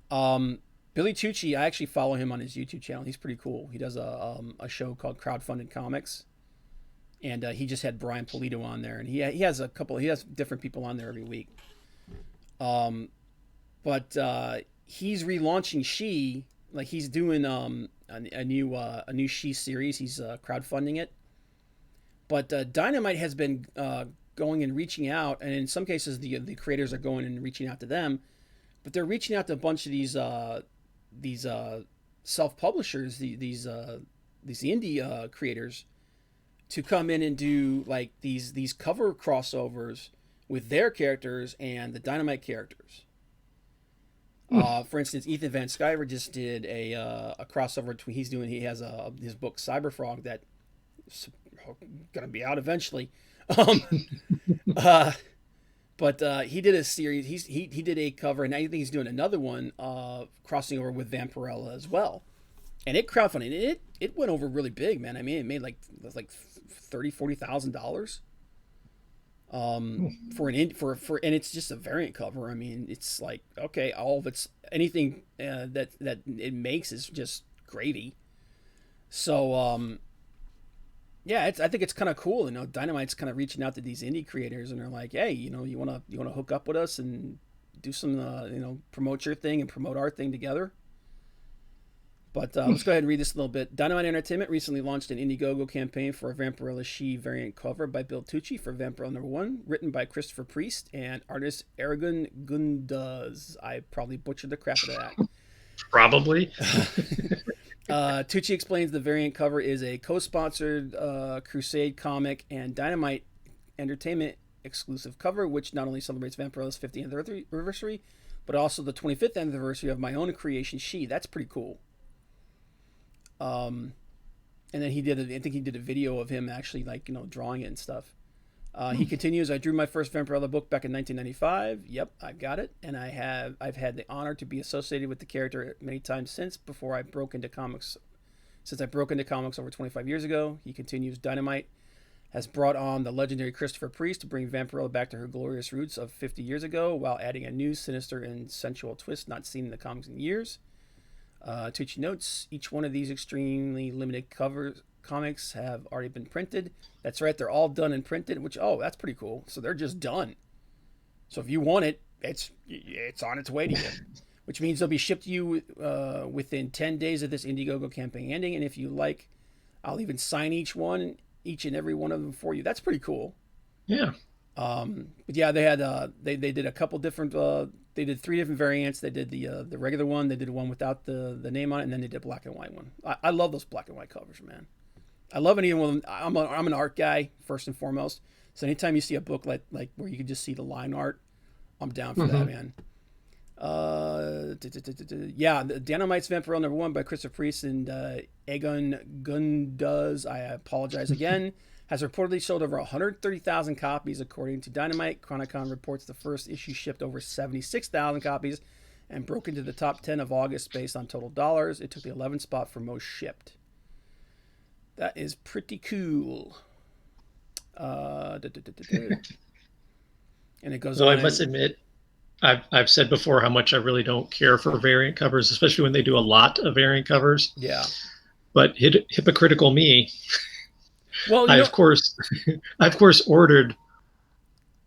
Billy Tucci, I actually follow him on his YouTube channel. He's pretty cool. He does a show called Crowdfunded Comics, and he just had Brian Pulido on there, and he has different people on there every week. But he's relaunching She, like he's doing a new She series. He's crowdfunding it. But Dynamite has been going and reaching out, and in some cases the creators are going and reaching out to them, but they're reaching out to a bunch of these self-publishers, these indie creators, to come in and do like these cover crossovers with their characters and the Dynamite characters. For instance, Ethan Van Sciver just did a crossover between he has his book Cyberfrog that's gonna be out eventually. Um, but he did a series. He did a cover, and I think he's doing another one crossing over with Vampirella as well. And it crowdfunded. It went over really big, man. I mean, it made like $30,000-$40,000 for and it's just a variant cover. I mean, it's like, okay, all of it's anything that it makes is just gravy. So yeah, I think it's kind of cool. You know, Dynamite's kind of reaching out to these indie creators, and they're like, hey, you know, you wanna hook up with us and do some promote your thing and promote our thing together. But let's go ahead and read this a little bit. Dynamite Entertainment recently launched an Indiegogo campaign for a Vampirella She variant cover by Bill Tucci for Vampirella #1, written by Christopher Priest and artist Aragon Gunduz. I probably butchered the crap out of that. Probably. Tucci explains the variant cover is a co-sponsored Crusade comic and Dynamite Entertainment exclusive cover, which not only celebrates Vampirella's 50th anniversary, but also the 25th anniversary of my own creation, She. That's pretty cool. And then I think he did a video of him actually drawing it and stuff. He continues, I drew my first Vampirella book back in 1995. Yep, I got it. And I've had the honor to be associated with the character many times since I broke into comics over 25 years ago. He continues, Dynamite has brought on the legendary Christopher Priest to bring Vampirella back to her glorious roots of 50 years ago while adding a new, sinister, and sensual twist not seen in the comics in years. Tucci notes, each one of these extremely limited comics have already been printed. That's right, they're all done and printed, that's pretty cool. So they're just done. So if you want it, it's on its way to you, which means they'll be shipped to you within 10 days of this Indiegogo campaign ending. And if you like, I'll even sign each and every one of them for you. That's pretty cool. Yeah. But yeah, they had they did a couple different they did 3 different variants. They did the regular one, they did one without the name on it, and then they did a black and white one. I love those black and white covers, man. I love any one of them. I'm an art guy first and foremost. So anytime you see a book like where you can just see the line art, I'm down for that, man. Yeah, the Dynamite's Vampirella #1 by Christopher Priest and Egon Gunduz. I apologize again. Has reportedly sold over 130,000 copies, according to Dynamite. Chronicon reports the first issue shipped over 76,000 copies and broke into the top 10 of August based on total dollars. It took the 11th spot for most shipped. That is pretty cool. And it goes on. I must admit, I've said before how much I really don't care for variant covers, especially when they do a lot of variant covers. Yeah. But hypocritical me. Well, I of course ordered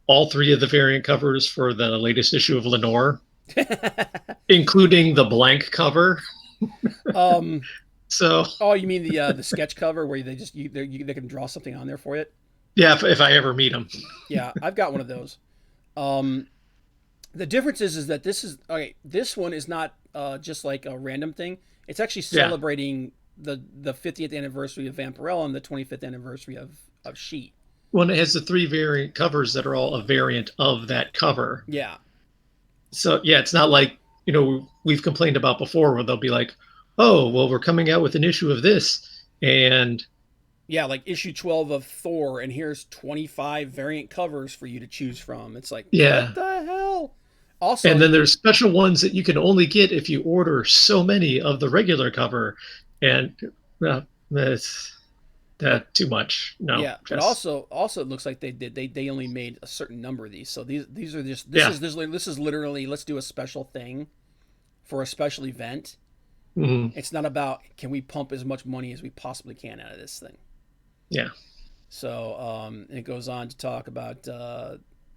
all 3 of the variant covers for the latest issue of Lenore, including the blank cover. So. Oh, you mean the sketch cover where they can draw something on there for it? Yeah, if I ever meet them. Yeah, I've got one of those. The difference is that this one is not just like a random thing. It's actually celebrating the 50th anniversary of Vampirella and the 25th anniversary of She. Well, it has the 3 variant covers that are all a variant of that cover. Yeah. So yeah, it's not like we've complained about before where they'll be like, oh, well, we're coming out with an issue of this, and yeah, like issue 12 of Thor, and here's 25 variant covers for you to choose from. It's like, what the hell? Also, and then there's special ones that you can only get if you order so many of the regular cover, and that's too much. No. Yeah, but also it looks like they only made a certain number of these. So these are just this is literally, let's do a special thing for a special event. Mm-hmm. It's not about can we pump as much money as we possibly can out of this thing. Yeah. So it goes on to talk about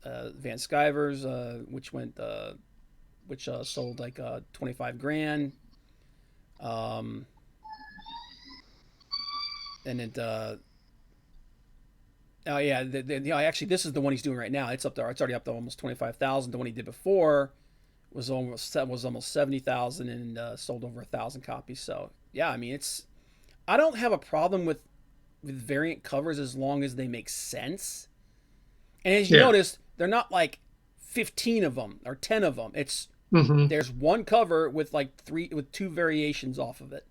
Van Sciver's, which sold like 25 grand. And it actually this is the one he's doing right now. It's up there. It's already up to almost 25,000. The one he did before was almost 70,000 and sold over 1,000 copies. So yeah, I mean, I don't have a problem with with variant covers as long as they make sense. And as you notice, they're not like 15 of them or 10 of them. It's there's one cover with like two variations off of it.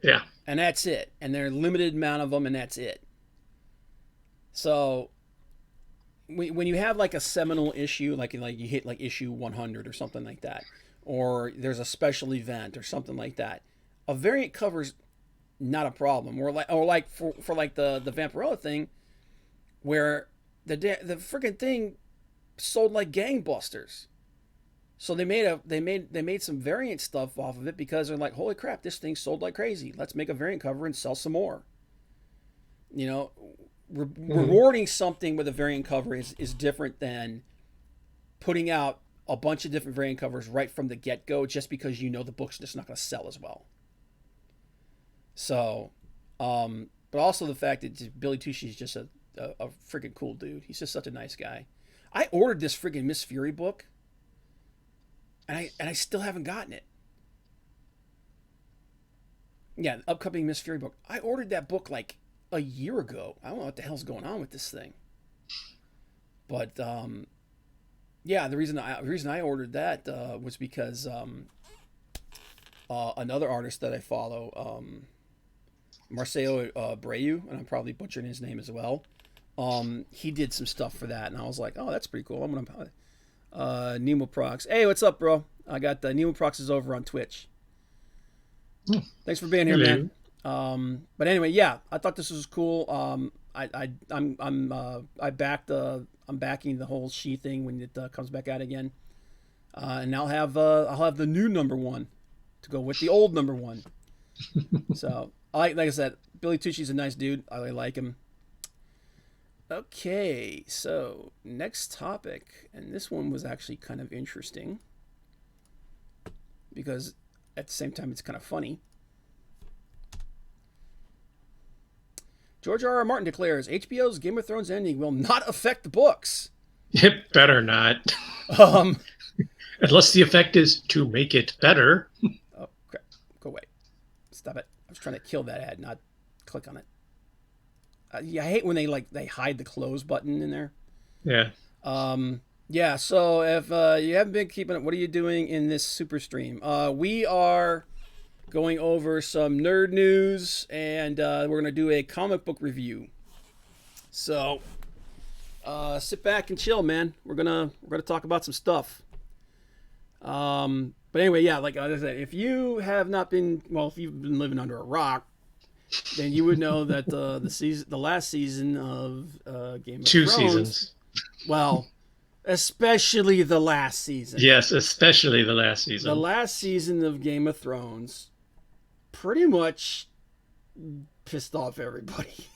Yeah. And that's it. And they're a limited amount of them, and that's it. So when you have like a seminal issue, like you hit like issue 100 or something like that, or there's a special event or something like that, a variant cover's not a problem. Or like for like the Vampirella thing, where the freaking thing sold like gangbusters. So they made some variant stuff off of it because they're like, holy crap, this thing sold like crazy. Let's make a variant cover and sell some more. You know, rewarding something with a variant cover is different than putting out a bunch of different variant covers right from the get-go just because you know the book's just not going to sell as well. So, but also the fact that Billy Tucci is just a freaking cool dude. He's just such a nice guy. I ordered this freaking Miss Fury book, and I still haven't gotten it. Yeah, the upcoming Miss Fury book. I ordered that book like a year ago. I don't know what the hell's going on with this thing. But yeah, the reason I ordered that was because another artist that I follow, Marcelo Abreu, and I'm probably butchering his name as well. He did some stuff for that, and I was like, oh, that's pretty cool. I'm gonna Nemo Prox. Hey, what's up, bro? I got Nemo Prox is over on Twitch. Thanks for being here, man. But anyway, yeah, I thought this was cool. I'm backing the whole She thing when it comes back out again. And I'll have the new number one to go with the old number one. So like I said, Billy Tucci's a nice dude. I really like him. Okay, so next topic, and this one was actually kind of interesting because at the same time it's kind of funny. George R.R. Martin declares HBO's Game of Thrones ending will not affect the books. It better not. Unless the effect is to make it better. Oh, crap. Go away. Stop it. I was trying to kill that ad, not click on it. Yeah, I hate when they hide the close button in there. Yeah. Yeah, so if you haven't been keeping it, what are you doing in this super stream? We are going over some nerd news, and we're going to do a comic book review. So sit back and chill, man. We're gonna talk about some stuff. But anyway, yeah, like I said, if you have not been, well, if you've been living under a rock, then you would know that the last season of Game of Thrones. 2 seasons. Well, especially the last season. Yes, especially the last season. The last season of Game of Thrones pretty much pissed off everybody.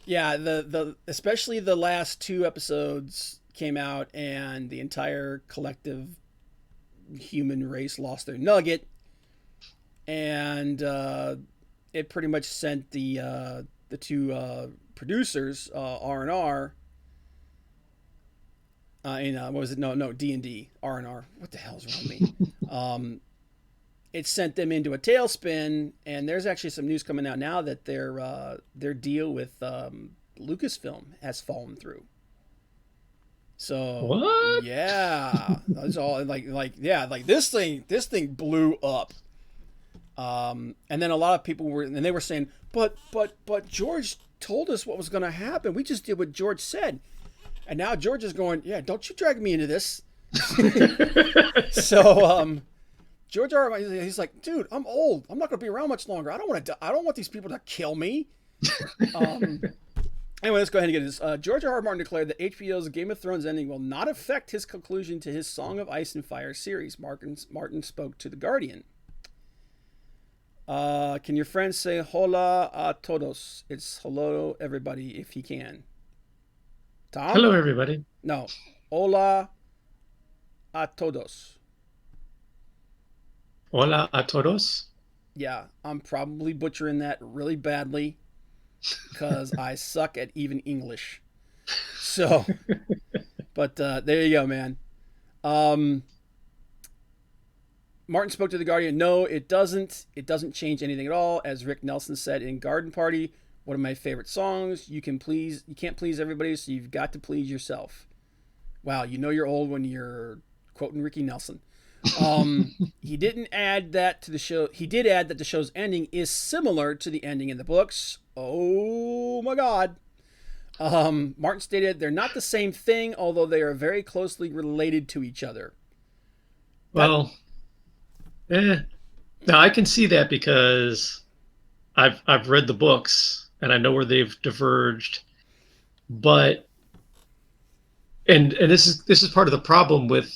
Yeah, the especially the last 2 episodes came out, and the entire collective human race lost their nugget. And it pretty much sent the 2 producers, R&R, what was it? No, D&D, R&R. What the hell's wrong with me? It sent them into a tailspin, and there's actually some news coming out now that their deal with Lucasfilm has fallen through. So what? Yeah, that's all. Like this thing blew up. And then a lot of people were saying, but George told us what was going to happen. We just did what George said. And now George is going, yeah, don't you drag me into this. So, George R. He's like, dude, I'm old. I'm not going to be around much longer. I don't want these people to kill me. Anyway, let's go ahead and get this. George R. Martin declared that HBO's Game of Thrones ending will not affect his conclusion to his Song of Ice and Fire series. Martin spoke to The Guardian. Can your friends say hola a todos? It's hello everybody if he can. Tom? Hello everybody. No. Hola a todos. Hola a todos? Yeah, I'm probably butchering that really badly because I suck at even English. So, but there you go, man. Martin spoke to the Guardian. No, it doesn't. It doesn't change anything at all. As Rick Nelson said in Garden Party, one of my favorite songs. You can't please everybody, so you've got to please yourself. Wow, you know you're old when you're quoting Ricky Nelson. He didn't add that to the show. He did add that the show's ending is similar to the ending in the books. Oh my God. Martin stated they're not the same thing, although they are very closely related to each other. Well, now I can see that because I've read the books and I know where they've diverged, but and this is part of the problem with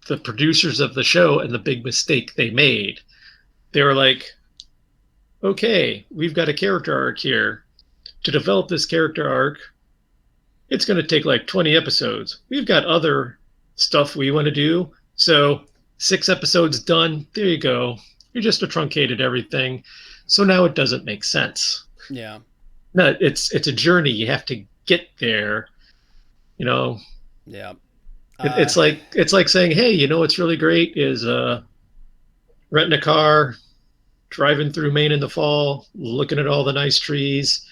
the producers of the show and the big mistake they made. They were like, okay, we've got a character arc here. To develop this character arc, it's going to take like 20 episodes. We've got other stuff we want to do. So 6 episodes done. There you go. You just truncated everything. So now it doesn't make sense. Yeah. No, it's a journey. You have to get there. Yeah. It's like saying, hey, what's really great is renting a car, driving through Maine in the fall, looking at all the nice trees,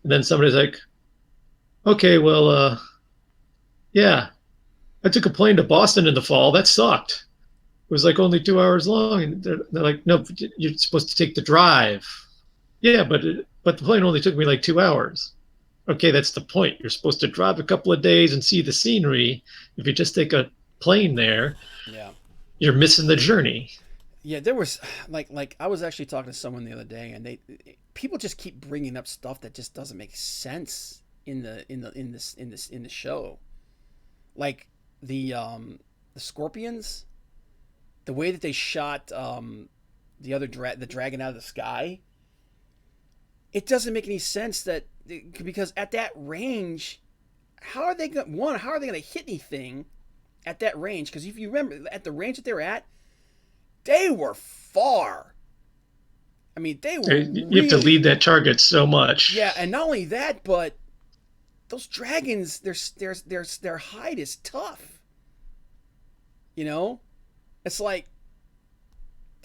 and then somebody's like, okay, well, yeah, I took a plane to Boston in the fall. That sucked. It was like only 2 hours long, and they're like, no, you're supposed to take the drive. Yeah, but the plane only took me like 2 hours. Okay, that's the point. You're supposed to drive a couple of days and see the scenery. If you just take a plane there, yeah, you're missing the journey. Yeah, there was like I was actually talking to someone the other day, and people just keep bringing up stuff that just doesn't make sense in the show, like the scorpions, the way that they shot the dragon out of the sky. It doesn't make any sense because at that range, how are they going to hit anything at that range? Because if you remember, at the range that they were at, they were far. I mean, they were. You have to lead that target so much. Yeah, and not only that, but those dragons, their hide is tough. It's like,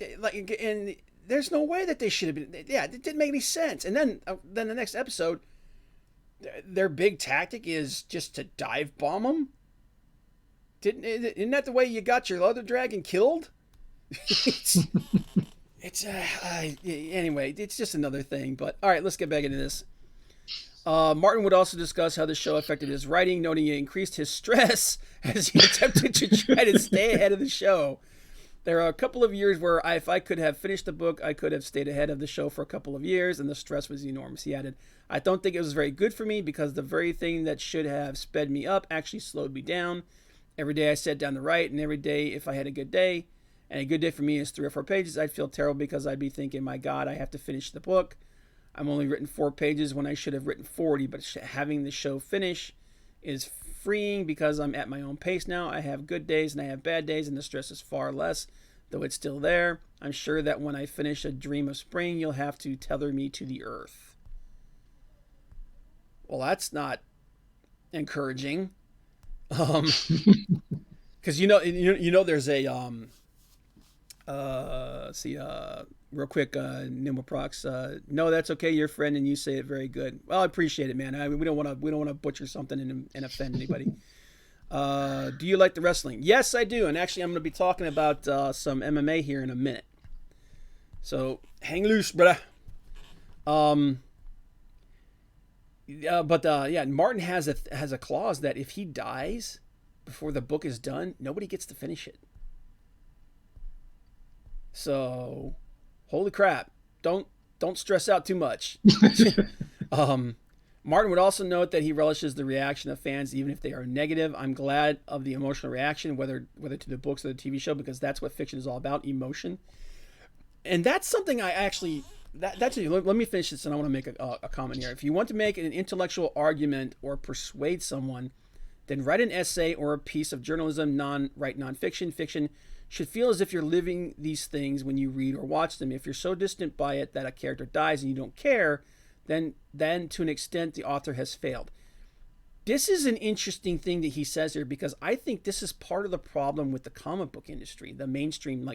and there's no way that they should have been. Yeah, it didn't make any sense. And then the next episode, their big tactic is just to dive bomb them. Isn't that the way you got your other dragon killed? Anyway, it's just another thing. But all right, let's get back into this. Martin would also discuss how the show affected his writing, noting it increased his stress as he attempted to try to stay ahead of the show. There are a couple of years where if I could have finished the book, I could have stayed ahead of the show for a couple of years, and the stress was enormous. He added, I don't think it was very good for me because the very thing that should have sped me up actually slowed me down. Every day I sat down to write, and every day if I had a good day, and a good day for me is 3 or 4 pages, I'd feel terrible because I'd be thinking, my God, I have to finish the book. I'm only written 4 pages when I should have written 40, but having the show finish is freeing because I'm at my own pace now. I have good days and I have bad days, and the stress is far less, though it's still there. I'm sure that when I finish A Dream of Spring, you'll have to tether me to the earth. Well, that's not encouraging. Because there's a real quick, Nimble no, that's okay. You're a friend, and you say it very good. Well, I appreciate it, man. We don't want to butcher something and offend anybody. Do you like the wrestling? Yes, I do. And actually, I'm going to be talking about some MMA here in a minute. So hang loose, brother. Martin has a clause that if he dies before the book is done, nobody gets to finish it. So, holy crap! Don't stress out too much. Martin would also note that he relishes the reaction of fans, even if they are negative. I'm glad of the emotional reaction, whether to the books or the TV show, because that's what fiction is all about, emotion. And that's something I actually... Let me finish this, and I want to make a comment here. If you want to make an intellectual argument or persuade someone, then write an essay or a piece of journalism, write nonfiction. Fiction should feel as if you're living these things when you read or watch them. If you're so distant by it that a character dies and you don't care, then to an extent the author has failed. This is an interesting thing that he says here because I think this is part of the problem with the comic book industry, the mainstream,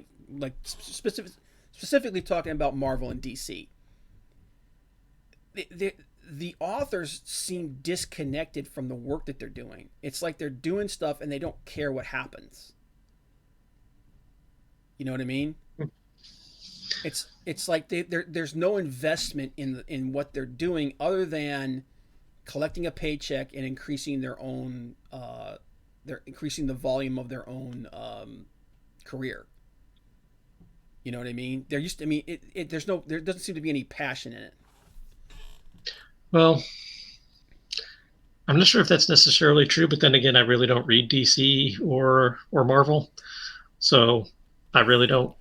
specifically talking about Marvel and DC. The authors seem disconnected from the work that they're doing. It's like they're doing stuff and they don't care what happens. You know what I mean? It's like there's no investment in what they're doing other than collecting a paycheck and increasing their own they're increasing the volume of their own career. You know what I mean? There doesn't seem to be any passion in it. Well, I'm not sure if that's necessarily true, but then again, I really don't read DC or Marvel, so I really don't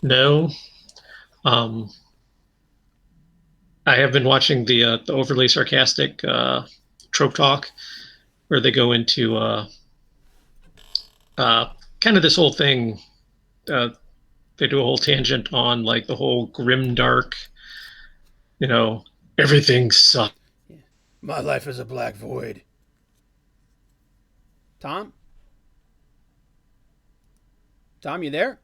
know. I have been watching the overly sarcastic trope talk, where they go into kind of this whole thing. They do a whole tangent on like the whole grim dark, everything sucks. Yeah. My life is a black void. Tom, you there?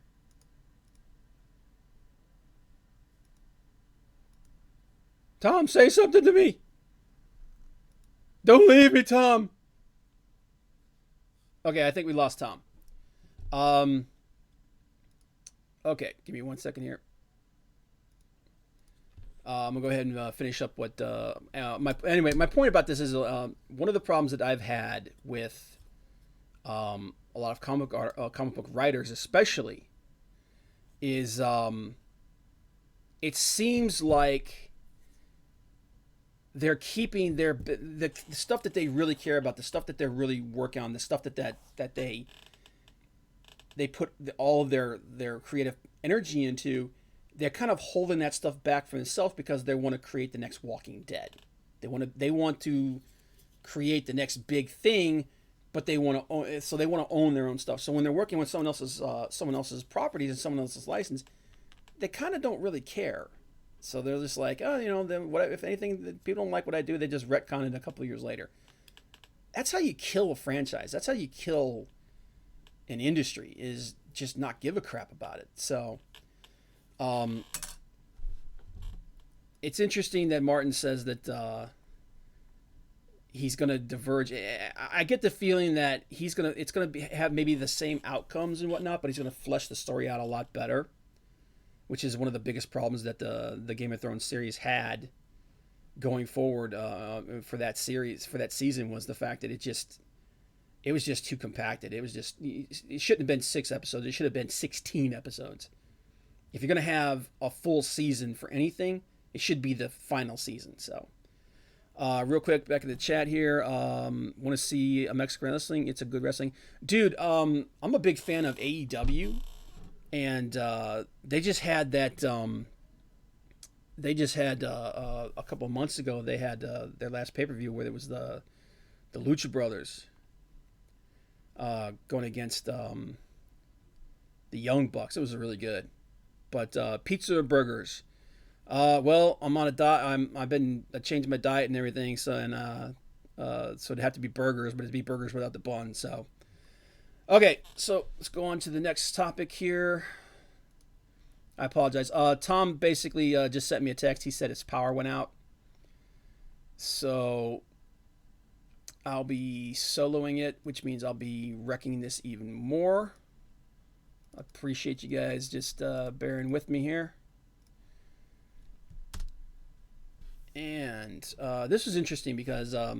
Tom, say something to me. Don't leave me, Tom. Okay, I think we lost Tom. Okay, give me 1 second here. I'm gonna go ahead and finish up what my point about this is one of the problems that I've had with a lot of comic book writers, especially, is it seems like they're keeping the stuff that they really care about, the stuff that they're really working on, the stuff that they put all of their creative energy into. They're kind of holding that stuff back for themselves because they want to create the next Walking Dead. They want to create the next big thing, but they want to own their own stuff. So when they're working with someone else's properties and someone else's license, they kind of don't really care. So they're just like, then what if anything, people don't like what I do, they just retcon it a couple of years later. That's how you kill a franchise. That's how you kill an industry, is just not give a crap about it. So it's interesting that Martin says that he's going to diverge. I get the feeling that it's going to have maybe the same outcomes and whatnot, but he's going to flesh the story out a lot better, which is one of the biggest problems that the Game of Thrones series had going forward for that season, was the fact that it was just too compacted. It shouldn't have been 6 episodes. It should have been 16 episodes. If you're going to have a full season for anything, it should be the final season. So, real quick, back in the chat here. Want to see a Mexican wrestling? It's a good wrestling. Dude, I'm a big fan of AEW. And they just had that. A couple of months ago, they had their last pay-per-view where it was the Lucha Brothers going against the Young Bucks. It was really good. But pizza or burgers? Well, I'm on a diet. I changed my diet and everything, so it'd have to be burgers, but it'd be burgers without the bun. So. Okay, so let's go on to the next topic here. I apologize. Tom basically just sent me a text. He said his power went out. So I'll be soloing it, which means I'll be wrecking this even more. I appreciate you guys just bearing with me here. And this was interesting because I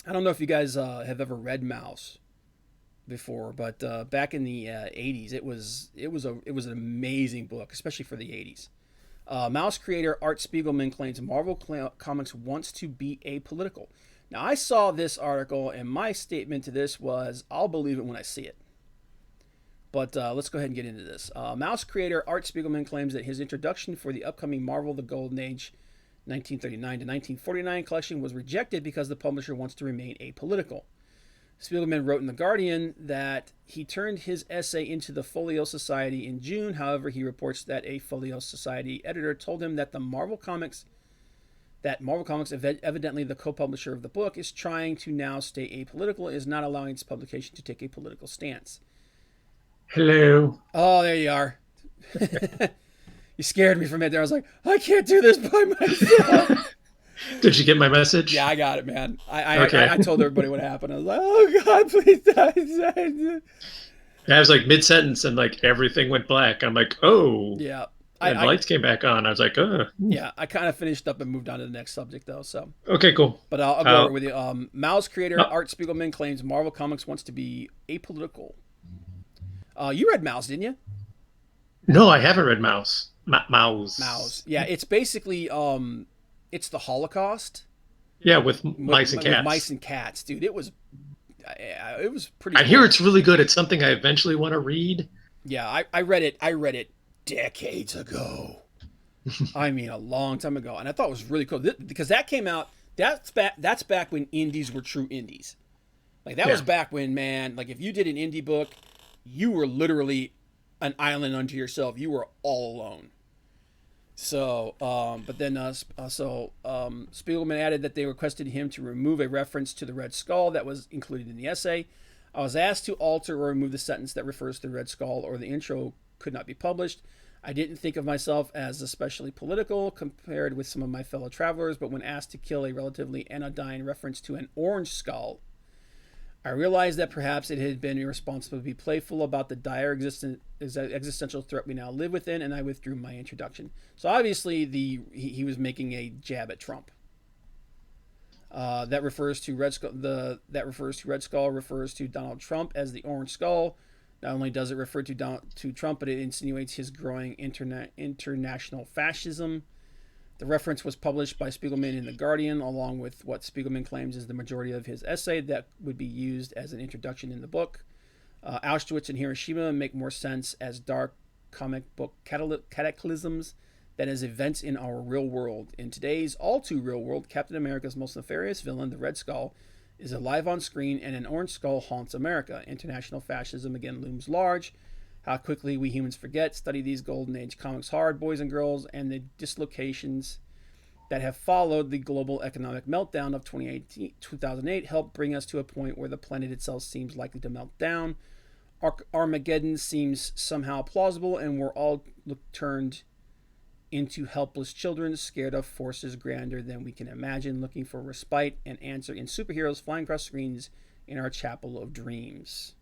don't know if you guys have ever read Mouse before, but back in the 80s, it was an amazing book, especially for the 80s. Mouse creator Art Spiegelman claims Marvel Comics wants to be apolitical. Now, I saw this article, and my statement to this was, I'll believe it when I see it. But let's go ahead and get into this. Mouse creator Art Spiegelman claims that his introduction for the upcoming Marvel The Golden Age 1939 to 1949 collection was rejected because the publisher wants to remain apolitical. Spiegelman wrote in The Guardian that he turned his essay into the Folio Society in June. However, he reports that a Folio Society editor told him that the Marvel comics that Marvel Comics, evidently the co-publisher of the book, is trying to now stay apolitical, is not allowing its publication to take a political stance. Hello. Oh, there you are. You scared me from it there. I was like, I can't do this by myself. Did you get my message? Yeah, I got it, man. Okay. I told everybody what happened. I was like, oh, God, please die. I was like mid-sentence and like everything went black. I'm like, oh. Yeah. And lights came back on. I was like, Yeah, I kind of finished up and moved on to the next subject, though. So. Okay, cool. But I'll go over with you. Mao's creator, Art Spiegelman, claims Marvel Comics wants to be apolitical. You read Mao's, didn't you? No, I haven't read Mao's. Mao's. Yeah, it's basically it's the Holocaust. Yeah, with mice and cats. With mice and cats, dude. It was pretty. I hear it's really good. It's something I eventually want to read. Yeah, I read it decades ago. I mean, a long time ago, and I thought it was really cool because that came out. That's back when indies were true indies. Like that was back when, man. Like if you did an indie book, you were literally an island unto yourself. You were all alone. So, but then, Spiegelman added that they requested him to remove a reference to the Red Skull that was included in the essay. I was asked to alter or remove the sentence that refers to the Red Skull, or the intro could not be published. I didn't think of myself as especially political compared with some of my fellow travelers, but when asked to kill a relatively anodyne reference to an orange skull, I realized that perhaps it had been irresponsible to be playful about the dire existential threat we now live within, and I withdrew my introduction. So obviously, he was making a jab at Trump. That refers to Red Skull. Red Skull refers to Donald Trump as the Orange Skull. Not only does it refer to Trump, but it insinuates his growing international fascism. The reference was published by Spiegelman in The Guardian, along with what Spiegelman claims is the majority of his essay that would be used as an introduction in the book. Auschwitz and Hiroshima make more sense as dark comic book cataclysms than as events in our real world. In today's all-too real world, Captain America's most nefarious villain, the Red Skull, is alive on screen, and an orange skull haunts America. International fascism again looms large. How quickly we humans forget. Study these golden age comics hard, boys and girls, and the dislocations that have followed the global economic meltdown of 2008 helped bring us to a point where the planet itself seems likely to melt down. Armageddon seems somehow plausible, and we're all turned into helpless children, scared of forces grander than we can imagine, looking for respite and answer in superheroes flying across screens in our chapel of dreams.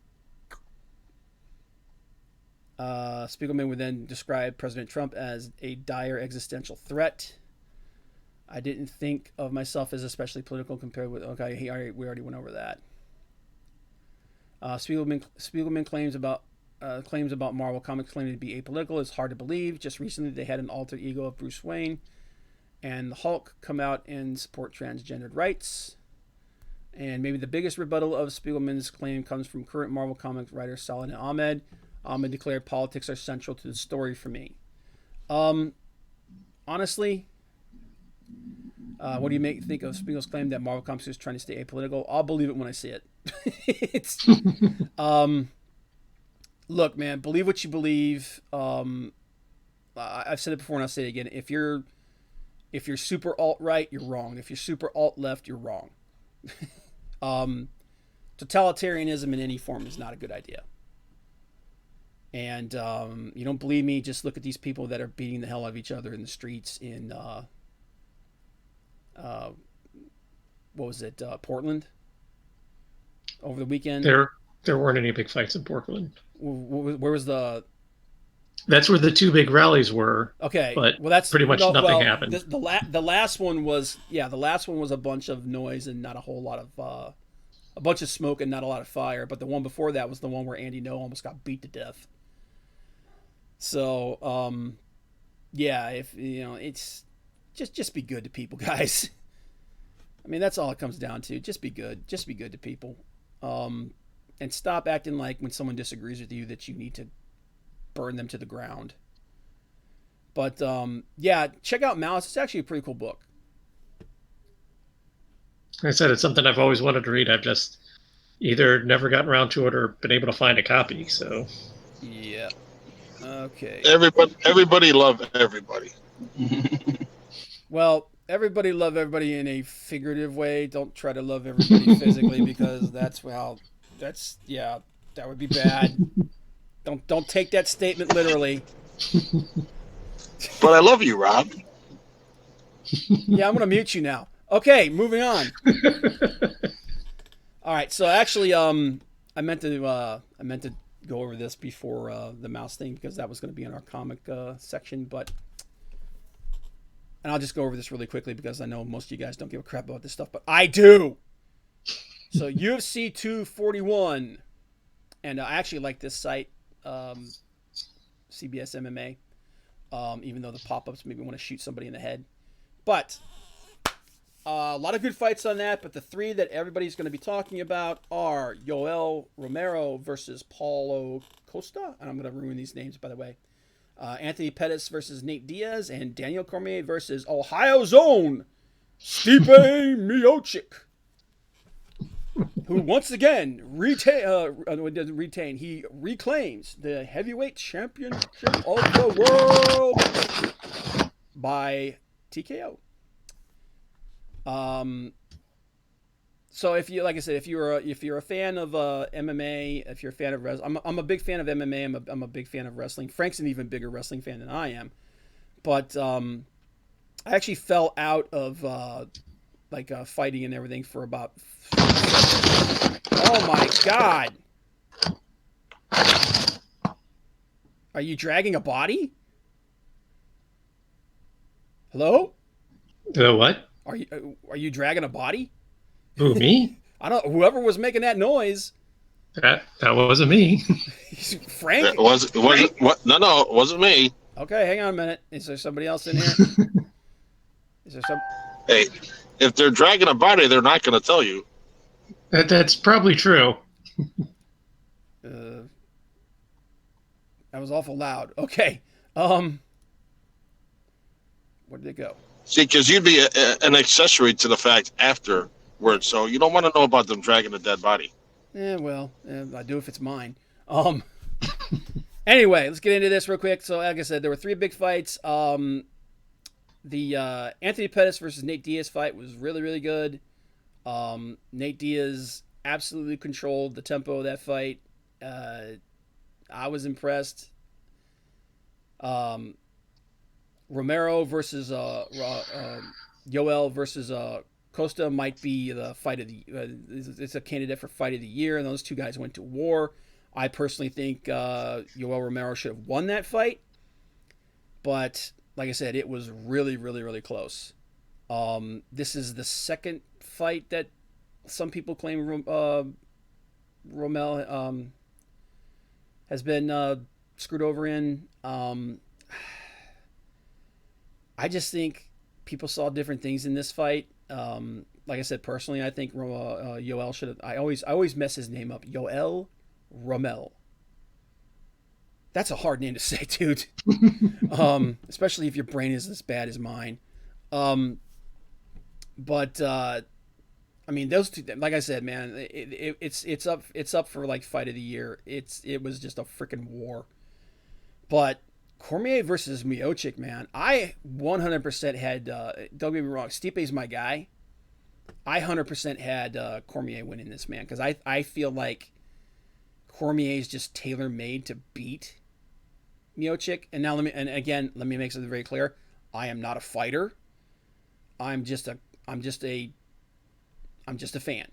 Spiegelman would then describe President Trump as a dire existential threat. I didn't think of myself as especially political compared with... Okay, we already went over that. Spiegelman claims about Marvel Comics claiming to be apolitical is hard to believe. Just recently, they had an alter ego of Bruce Wayne and the Hulk come out and support transgendered rights. And maybe the biggest rebuttal of Spiegelman's claim comes from current Marvel Comics writer Saladin Ahmed. Ahmed declared politics are central to the story for me. Honestly, what do you think of Spiegel's claim that Marvel Comics is trying to stay apolitical? I'll believe it when I see it. It's look, man, believe what you believe. I've said it before and I'll say it again. If you're super alt-right, you're wrong. If you're super alt-left, you're wrong. Totalitarianism in any form is not a good idea. And you don't believe me, just look at these people that are beating the hell out of each other in the streets in Portland over the weekend. There weren't any big fights in Portland. Where was the... That's where the two big rallies were. Okay, but well, that's pretty much nothing happened. The last one was a bunch of noise and not a whole lot of a bunch of smoke and not a lot of fire. But the one before that was the one where Andy Ngo almost got beat to death. So, yeah, if it's just be good to people, guys. I mean, that's all it comes down to. Just be good. Just be good to people. And stop acting like when someone disagrees with you that you need to burn them to the ground. But yeah, check out Malice. It's actually a pretty cool book. Like I said, it's something I've always wanted to read. I've just either never gotten around to it or been able to find a copy. So yeah, okay. Everybody love everybody. Well, everybody love everybody in a figurative way. Don't try to love everybody physically because that would be bad. Don't take that statement literally. But I love you, Rob. Yeah, I'm gonna mute you now. Okay, moving on. All right, so actually, I meant to go over this before the mouse thing because that was going to be in our comic section, and I'll just go over this really quickly because I know most of you guys don't give a crap about this stuff, but I do. So UFC 241, and I actually like this site, CBS MMA, even though the pop-ups make me want to shoot somebody in the head, but. A lot of good fights on that, but the three that everybody's going to be talking about are Yoel Romero versus Paulo Costa, and I'm going to ruin these names, by the way. Anthony Pettis versus Nate Diaz, and Daniel Cormier versus Ohio's own Stipe Miocic, who once again he reclaims the heavyweight championship of the world by TKO. So if you, like I said, if you're a fan of MMA, if you're a fan of wrestling, I'm a big fan of MMA. I'm a big fan of wrestling. Frank's an even bigger wrestling fan than I am, but I actually fell out of fighting and everything for about. Oh my God! Are you dragging a body? Hello? What? Are you dragging a body? Who, me? I don't. Whoever was making that noise. That wasn't me. Frank. It wasn't. What? No, it wasn't me. Okay, hang on a minute. Is there somebody else in here? Is there some? Hey, if they're dragging a body, they're not going to tell you. That's probably true. That was awful loud. Okay. Where did it go? See, because you'd be an accessory to the fact afterwards, so you don't want to know about them dragging a dead body. I do if it's mine. Anyway, let's get into this real quick. So, like I said, there were three big fights. The Anthony Pettis versus Nate Diaz fight was really, really good. Nate Diaz absolutely controlled the tempo of that fight. I was impressed. Romero versus Yoel versus Costa might be the fight of the. It's a candidate for fight of the year, and those two guys went to war. I personally think Yoel Romero should have won that fight, but like I said, it was really, really, really close. This is the second fight that some people claim Romel has been screwed over in. I just think people saw different things in this fight. Like I said, personally, I think Yoel should have. I always mess his name up. Yoel Romel. That's a hard name to say, dude. Especially if your brain is as bad as mine. But I mean, those two. Like I said, man, it's up for like fight of the year. It was just a freaking war. But Cormier versus Miocic, man, I 100% had. Don't get me wrong, Stipe's my guy. I 100% had Cormier winning this, man, because I feel like Cormier is just tailor made to beat Miocic. And now let me make something very clear. I am not a fighter. I'm just a fan.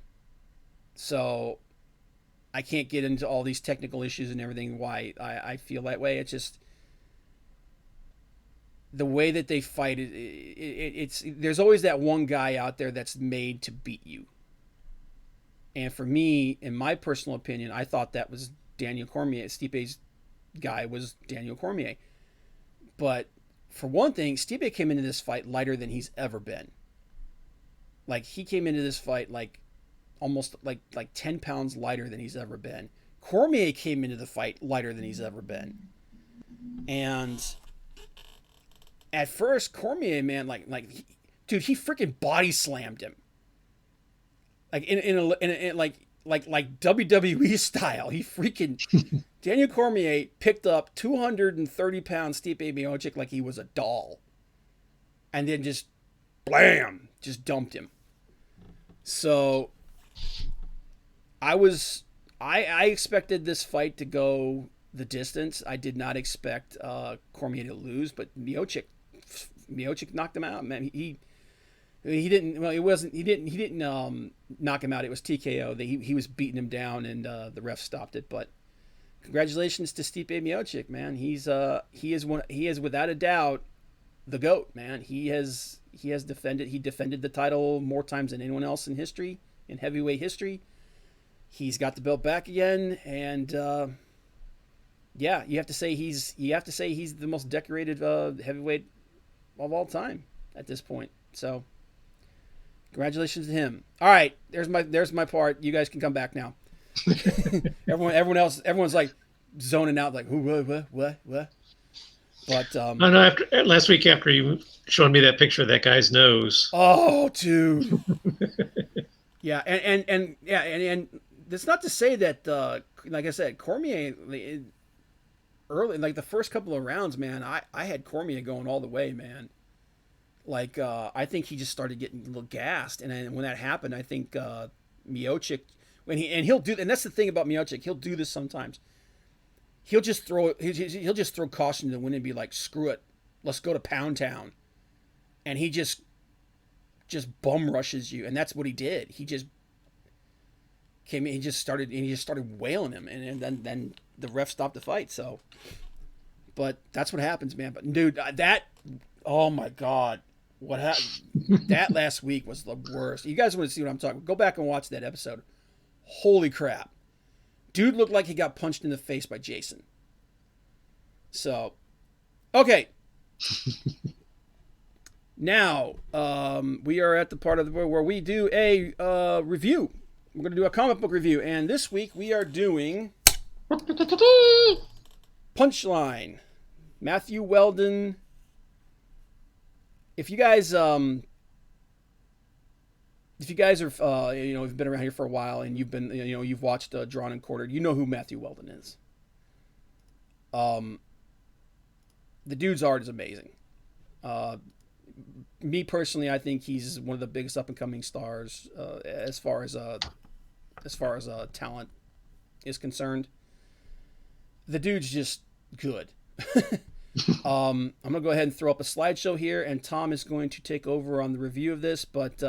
So I can't get into all these technical issues and everything why I feel that way. It's just the way that they fight. It's there's always that one guy out there that's made to beat you. And for me, in my personal opinion, I thought that was Daniel Cormier. Stipe's guy was Daniel Cormier. But for one thing, Stipe came into this fight lighter than he's ever been. Like, he came into this fight like almost like 10 pounds lighter than he's ever been. Cormier came into the fight lighter than he's ever been. And at first, Cormier, man, dude, he freaking body slammed him. Like in like WWE style. He freaking Daniel Cormier picked up 230 pound Stipe Miocic like he was a doll. And then just blam, just dumped him. So I expected this fight to go the distance. I did not expect Cormier to lose, but Miocic knocked him out. Man, he didn't. Well, it wasn't. He didn't knock him out. It was TKO. He was beating him down, and the ref stopped it. But congratulations to Stipe Miocic, man. He is without a doubt the GOAT, man. He defended the title more times than anyone else in history, in heavyweight history. He's got the belt back again, and yeah, you have to say he's the most decorated heavyweight of all time at this point. So congratulations to him. All right, there's my part. You guys can come back now. Everyone's like zoning out, like who, what. But I know. After last week, after you showed me that picture of that guy's nose. Oh, dude. Yeah, and that's not to say that, like I said, Cormier early, like the first couple of rounds, man, I had Cormier going all the way, man. Like I think he just started getting a little gassed, and then when that happened, I think Miocic, he'll do, and that's the thing about Miocic, he'll do this sometimes. He'll just throw caution to the wind and be like, screw it, let's go to Pound Town, and he just bum rushes you, and that's what he did. He just came in, he just started wailing him, and then the ref stopped the fight. So, but that's what happens, man. But dude, oh my god, what happened? That last week was the worst. You guys want to see what I'm talking about? Go back and watch that episode. Holy crap, dude looked like he got punched in the face by Jason. So, okay. Now, we are at the part of the where we do a review. We're going to do a comic book review, and this week we are doing Punchline, Matthew Weldon. If you guys are, you've been around here for a while and you've watched Drawn and Quartered, you know who Matthew Weldon is. The dude's art is amazing. Me personally, I think he's one of the biggest up and coming stars as far as talent is concerned. The dude's just good. I'm gonna go ahead and throw up a slideshow here, and Tom is going to take over on the review of this. But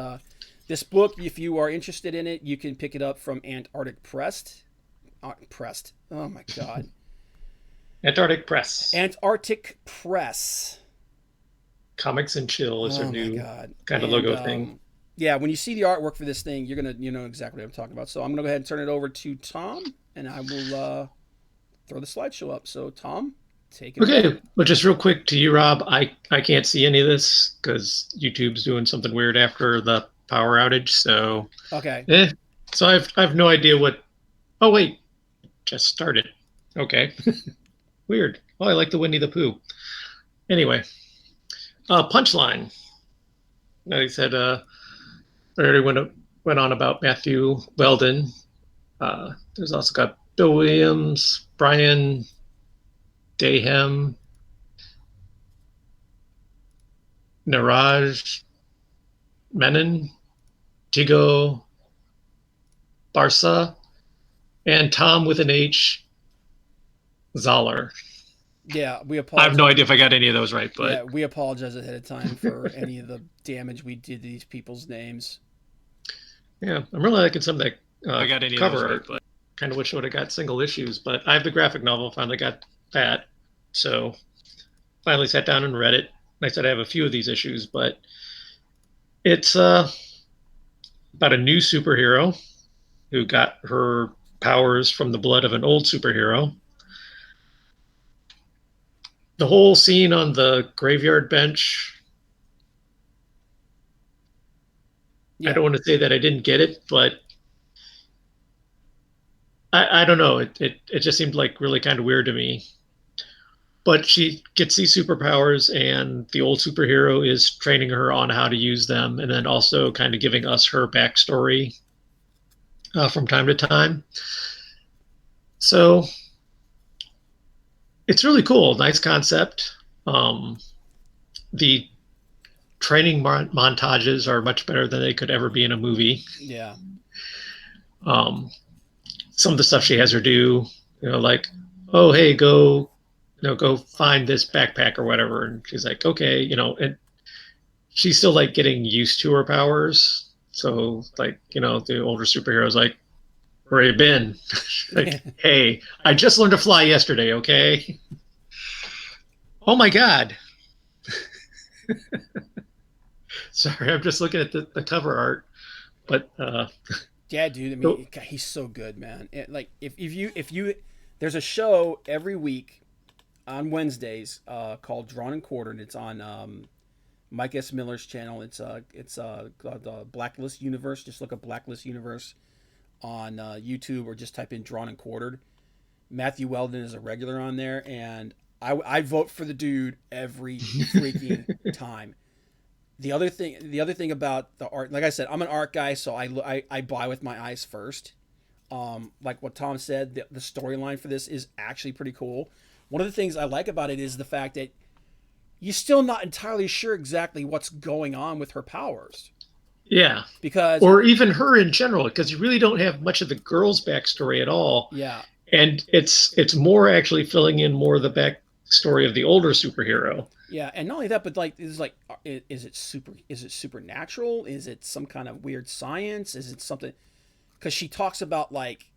this book, if you are interested in it, you can pick it up from Antarctic Press. Oh my god. Antarctic Press. Comics and Chill is their new kind of logo thing. Yeah, when you see the artwork for this thing, you're gonna know exactly what I'm talking about. So I'm gonna go ahead and turn it over to Tom, and I will throw the slideshow up. So Tom, take it. Okay, but just real quick to you, Rob. I can't see any of this because YouTube's doing something weird after the power outage. So okay. So I have no idea what. Oh wait, just started. Okay, weird. Oh, I like the Winnie the Pooh. Anyway. Punchline. Like I said, I already went on about Matthew Weldon. There's also got Bill Williams, Brian Dahem, Niraj Menon, Tigo Barsa, and Tom with an H, Zoller. Yeah, we apologize. I have no idea if I got any of those right, but yeah, we apologize ahead of time for any of the damage we did to these people's names. Yeah, I'm really liking some of that I got any cover of those art, but kind of wish I would have got single issues. But I have the graphic novel, finally got that, so finally sat down and read it. I said I have a few of these issues, but it's about a new superhero who got her powers from the blood of an old superhero. The whole scene on the graveyard bench, yeah. I don't want to say that I didn't get it, but I don't know. It just seemed like really kind of weird to me. But she gets these superpowers, and the old superhero is training her on how to use them, and then also kind of giving us her backstory from time to time. So it's really cool. Nice concept. The training montages are much better than they could ever be in a movie. Yeah. Some of the stuff she has her do, like, oh, hey, go find this backpack or whatever. And she's like, okay, and she's still like getting used to her powers. So like, the older superhero's like, where you been? Like, hey, I just learned to fly yesterday. Okay. Oh my God. Sorry, I'm just looking at the cover art, but yeah, dude. I mean, he's so good, man. Like if you there's a show every week on Wednesdays called Drawn and Quartered. It's on Mike S. Miller's channel. It's called the Blacklist Universe. Just look up Blacklist Universe on YouTube or just type in Drawn and Quartered. Matthew Weldon is a regular on there, and I vote for the dude every freaking time. The other thing about the art, like I said, I'm an art guy, so I buy with my eyes first. Like what Tom said, the storyline for this is actually pretty cool. One of the things I like about it is the fact that you're still not entirely sure exactly what's going on with her powers. Yeah. Or even her in general, because you really don't have much of the girl's backstory at all. Yeah. And it's more actually filling in more of the backstory of the older superhero. Yeah, and not only that, but like, is it supernatural? Is it some kind of weird science? Is it something? Because she talks about like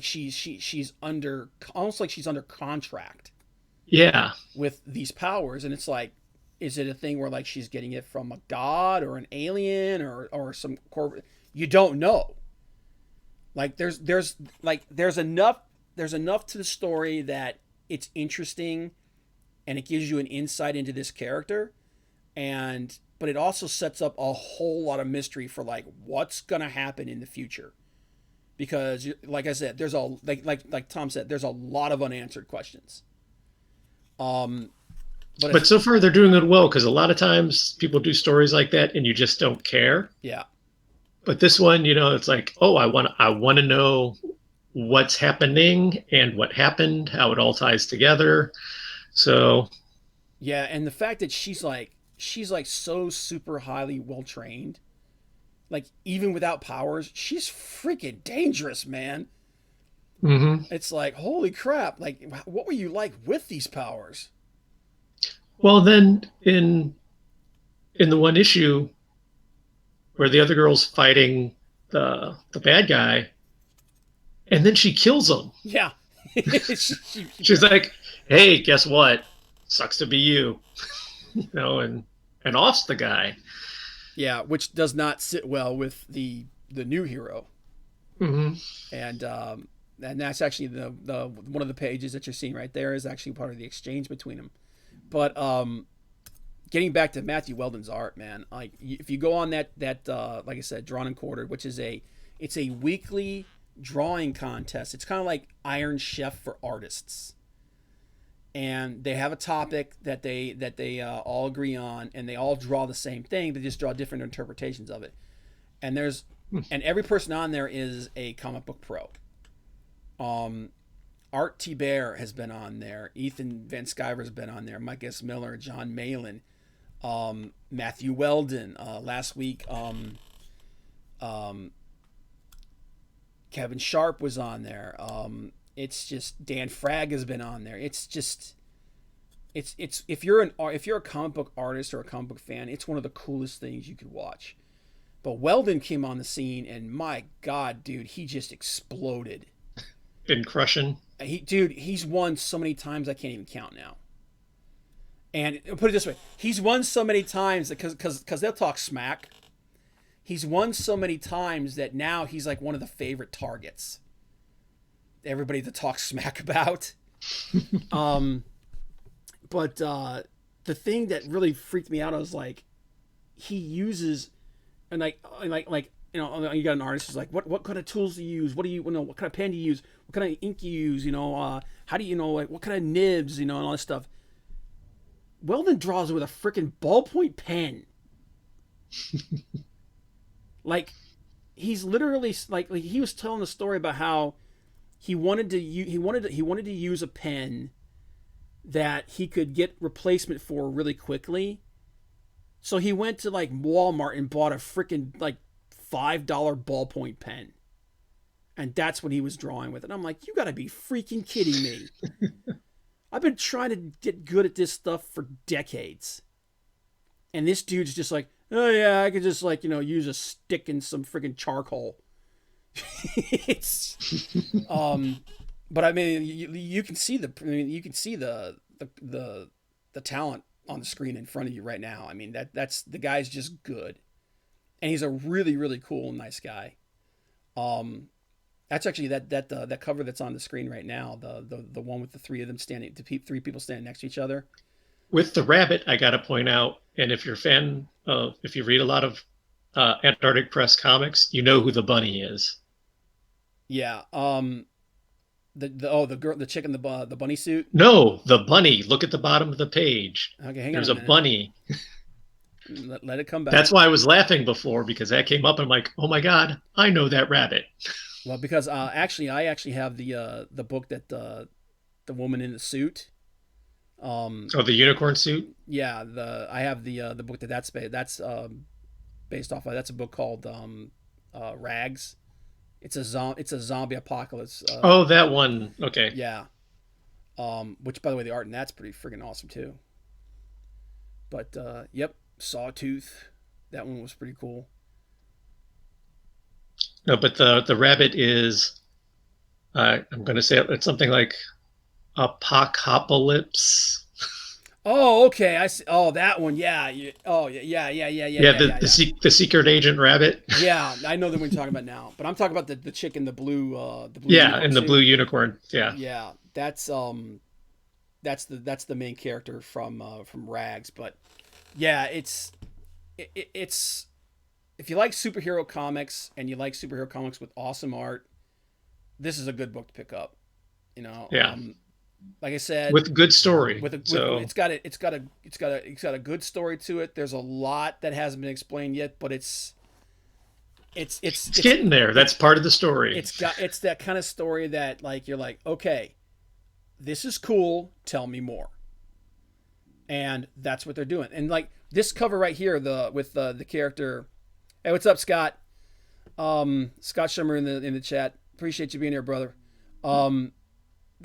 she's under, almost like she's under contract. Yeah. With these powers, and it's like, is it a thing where like she's getting it from a god or an alien or some corporate? You don't know. Like there's enough to the story that it's interesting. And it gives you an insight into this character, but it also sets up a whole lot of mystery for like what's gonna happen in the future, because like I said, there's like Tom said, there's a lot of unanswered questions. But so far they're doing it well, because a lot of times people do stories like that and you just don't care. Yeah. But this one, it's like, oh, I want to know what's happening and what happened, how it all ties together. So, yeah, and the fact that she's like so super highly well trained, like even without powers, she's freaking dangerous, man. Mm-hmm. It's like, holy crap! Like, what were you like with these powers? Well, then in the one issue where the other girl's fighting the bad guy, and then she kills him. Yeah. She's like, hey, guess what? Sucks to be you. And offs the guy. Yeah, which does not sit well with the new hero. Mm-hmm. And that's actually the one of the pages that you're seeing right there is actually part of the exchange between them. But getting back to Matthew Weldon's art, man, like if you go on that like I said, Drawn and Quartered, which is it's a weekly drawing contest. It's kind of like Iron Chef for artists, and they have a topic that they all agree on, and they all draw the same thing. They just draw different interpretations of it. And every person on there is a comic book pro. Art T. Bear has been on there. Ethan Van Sciver's been on there. Mike S. Miller, John Malin, Matthew Weldon. Last week, Kevin Sharp was on there. It's just Dan Frag has been on there. It's just it's if you're a comic book artist or a comic book fan, it's one of the coolest things you could watch. But Weldon came on the scene, and my God, dude, he just exploded. Been crushing. He's won so many times I can't even count now. And put it this way, he's won so many times because they'll talk smack. He's won so many times that now he's like one of the favorite targets. Everybody to talk smack about. But the thing that really freaked me out, I was like, he uses, and like you got an artist who's like, what kind of tools do you use? What kind of pen do you use? What kind of ink you use? How do you like what kind of nibs? And all this stuff. Weldon draws with a freaking ballpoint pen. Like, he's literally like he was telling a story about how he wanted to use a pen that he could get replacement for really quickly, So he went to like Walmart and bought a freaking like $5 ballpoint pen. And that's what he was drawing with. And I'm like, you gotta be freaking kidding me. I've been trying to get good at this stuff for decades. And this dude's just like, oh yeah, I could just like, use a stick and some freaking charcoal. It's, but I mean, you can see the talent on the screen in front of you right now. I mean, that's the guy's just good. And he's a really, really cool, nice guy. That's actually that cover that's on the screen right now. The one with the three people standing next to each other. With the rabbit, I got to point out, and if you're a fan of, if you read a lot of Antarctic Press comics, you know who the bunny is. Yeah. The girl, the chick in the bunny suit. No, the bunny. Look at the bottom of the page. Okay, hang on. There's a bunny. Let it come back. That's why I was laughing before, because that came up and I'm like, oh my god, I know that rabbit. Well, because I actually have the book that the woman in the suit. Oh, the unicorn suit. Yeah, I have the book that's based off of. That's a book called Rags. It's a zombie apocalypse. Oh, that one. Okay. Yeah. Which, by the way, the art in that's pretty friggin' awesome too. But yep, Sawtooth. That one was pretty cool. No, but the rabbit is. I'm going to say it's something like Apocalypse. Oh, okay. I see. Oh, that one. Yeah. Oh, yeah. The secret agent rabbit. Yeah, I know the one you're talking about now. But I'm talking about the chick in the blue. Yeah, in the blue unicorn. Yeah. Yeah, that's the main character from Rags. But yeah, it's if you like superhero comics and you like superhero comics with awesome art, this is a good book to pick up. Yeah. Like I said, with good story. It's got a good story to it. There's a lot that hasn't been explained yet, but it's getting there. That's part of the story. It's that kind of story that like you're like, okay, this is cool. Tell me more. And that's what they're doing. And like this cover right here, with the character. Hey, what's up, Scott? Scott Schummer in the chat. Appreciate you being here, brother.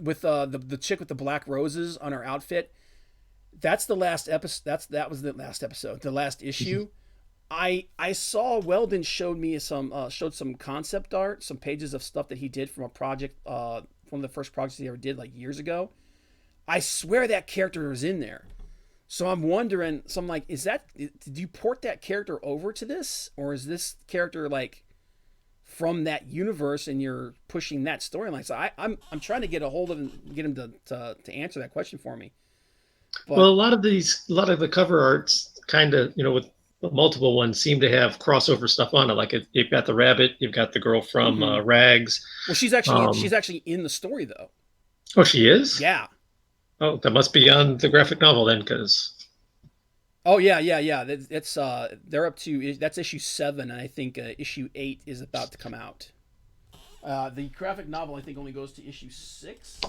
With the chick with the black roses on her outfit, that's the last episode. That was the last episode, the last issue. I saw Weldon showed some concept art, some pages of stuff that he did from a project, one of the first projects he ever did like years ago. I swear that character was in there. So I'm wondering. So I'm like, did you port that character over to this, or is this character like from that universe and you're pushing that storyline? So I'm trying to get a hold of him, get him to answer that question for me. But, well, a lot of the cover arts kind of, with multiple ones seem to have crossover stuff on it. Like you've got the rabbit, you've got the girl from Rags. Well, she's actually in the story though. Oh, she is? Yeah. Oh, that must be on the graphic novel then, because. Oh yeah. It's they're up to, that's issue 7, and I think issue 8 is about to come out. The graphic novel I think only goes to issue 6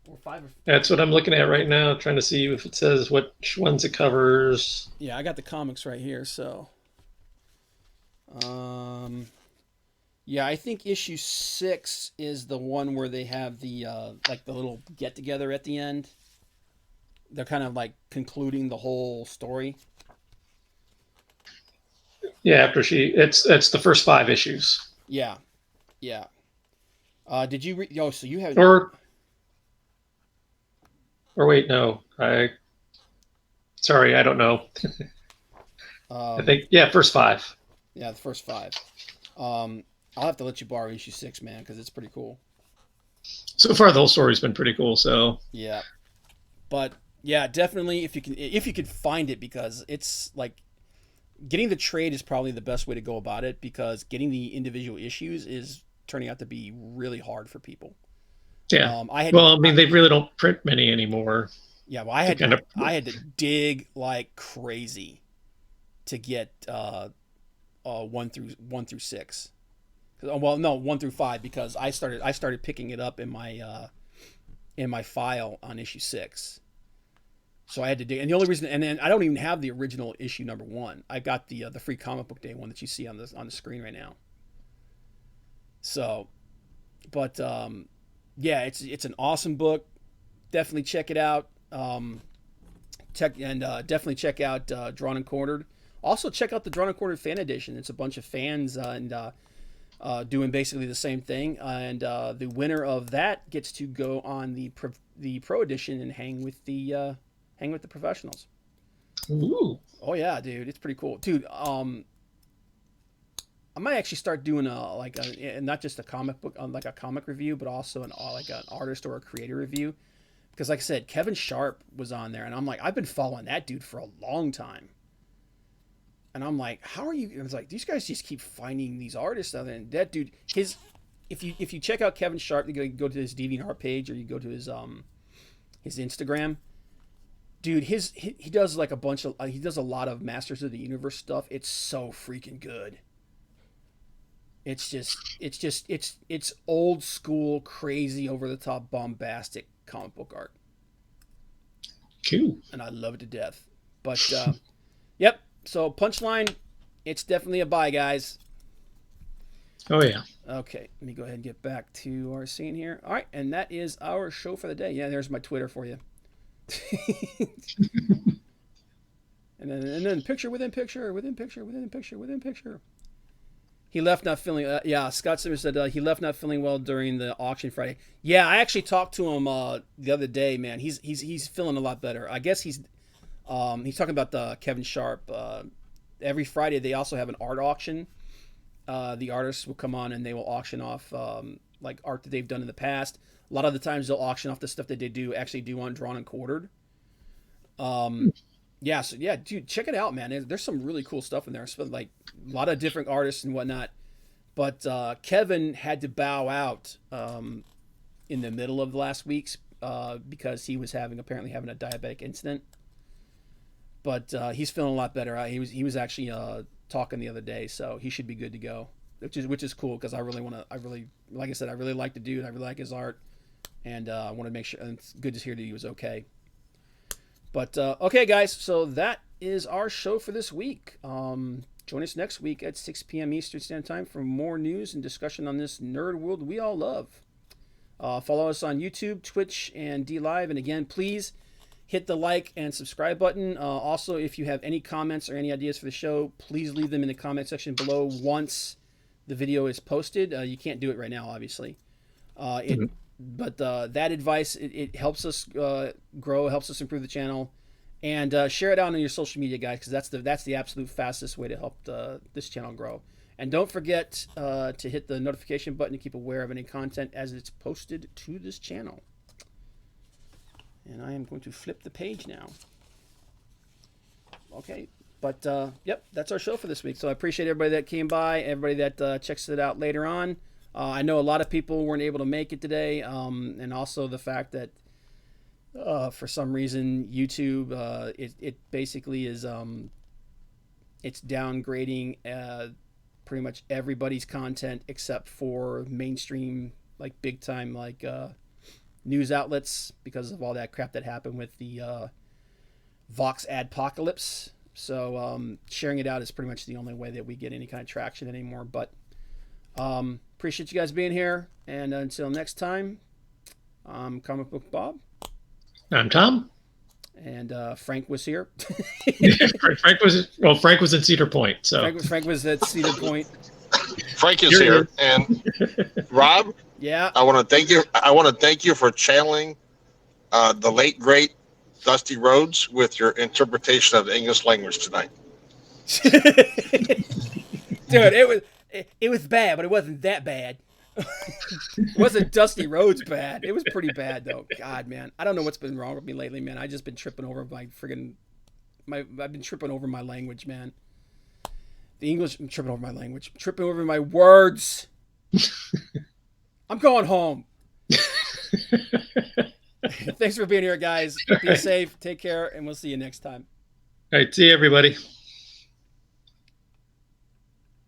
or 5. That's what I'm looking at right now, trying to see if it says which ones it covers. Yeah, I got the comics right here. So, yeah, I think issue 6 is the one where they have the like the little get together at the end. They're kind of like concluding the whole story. Yeah, after it's the first 5 issues. Yeah. Did you read? Oh, so you have or wait, no, sorry, I don't know. I think first 5. Yeah, the first 5. I'll have to let you borrow issue 6, man, because it's pretty cool. So far, the whole story's been pretty cool. So yeah, but. Yeah, definitely if you can find it, because it's like getting the trade is probably the best way to go about it, because getting the individual issues is turning out to be really hard for people. Yeah. They really don't print many anymore. Yeah, well, I had to dig like crazy to get 1 through 6. Well, no, 1 through 5, because I started picking it up in my file on issue 6. So I had to dig. And the only reason, and then I don't even have the original issue #1. I got the free comic book day one that you see on the screen right now. So, but yeah, it's an awesome book. Definitely check it out. Definitely check out Drawn and Quartered. Also check out the Drawn and Quartered fan edition. It's a bunch of fans doing basically the same thing, and the winner of that gets to go on the pro edition and hang with the professionals. Ooh. Oh yeah, dude, it's pretty cool, dude. I might actually start doing not just a comic book, like a comic review, but also an artist or a creator review. Because like I said, Kevin Sharp was on there, and I'm like, I've been following that dude for a long time. And I'm like, how are you? I was like, these guys just keep finding these artists out there. And that dude, if you check out Kevin Sharp, you go to his DeviantArt page, or you go to his Instagram. Dude, he does like he does a lot of Masters of the Universe stuff. It's so freaking good. It's old school, crazy, over the top, bombastic comic book art. Cool. And I love it to death. But yep. So Punchline, it's definitely a buy, guys. Oh yeah. Okay, let me go ahead and get back to our scene here. All right, and that is our show for the day. Yeah, there's my Twitter for you. and then picture within picture within picture within picture within picture. He left not feeling. Scott Simmons said he left not feeling well during the auction Friday. Yeah, I actually talked to him the other day. Man, he's feeling a lot better. I guess he's talking about the Kevin Sharp. Every Friday they also have an art auction. The artists will come on and they will auction off like art that they've done in the past. A lot of the times they'll auction off the stuff that they actually do on Drawn and Quartered. Yeah, so yeah, dude, check it out, man. There's some really cool stuff in there. Like a lot of different artists and whatnot. But Kevin had to bow out in the middle of last week's because he was apparently having a diabetic incident. But he's feeling a lot better. He was actually talking the other day, so he should be good to go. Which is cool because I really like I said, I really like the dude. I really like his art, and I want to make sure. And it's good to hear that he was okay. But okay, guys, so that is our show for this week. Join us next week at 6 p.m. Eastern Standard Time for more news and discussion on this nerd world we all love. Follow us on YouTube, Twitch, and DLive. And again, please hit the like and subscribe button. Also, if you have any comments or any ideas for the show, please leave them in the comment section below once the video is posted. You can't do it right now, obviously. But that advice, it helps us grow, helps us improve the channel. And share it out on your social media, guys, because that's the absolute fastest way to help this channel grow. And don't forget to hit the notification button to keep aware of any content as it's posted to this channel. And I am going to flip the page now. Okay, but yep, that's our show for this week. So I appreciate everybody that came by, everybody that checks it out later on. I know a lot of people weren't able to make it today, and also the fact that for some reason YouTube it basically is it's downgrading pretty much everybody's content except for mainstream, like big time, like news outlets, because of all that crap that happened with the Vox adpocalypse. So sharing it out is pretty much the only way that we get any kind of traction anymore. But appreciate you guys being here, and until next time, I'm Comic Book Bob. I'm Tom. And Frank was here. Frank was in Cedar Point. So Frank was at Cedar Point. Frank is here, and Rob. Yeah. I want to thank you. I want to thank you for channeling the late great Dusty Rhodes with your interpretation of the English language tonight. Dude, it was bad, but it wasn't that bad. It wasn't Dusty Rhodes bad. It was pretty bad though. God, man, I don't know what's been wrong with me lately, man. I just been tripping over I've been tripping over my language, man. The English, I'm tripping over my language, tripping over my words. I'm going home. Thanks for being here, guys. Be safe, take care, and we'll see you next time. All right, see you, everybody.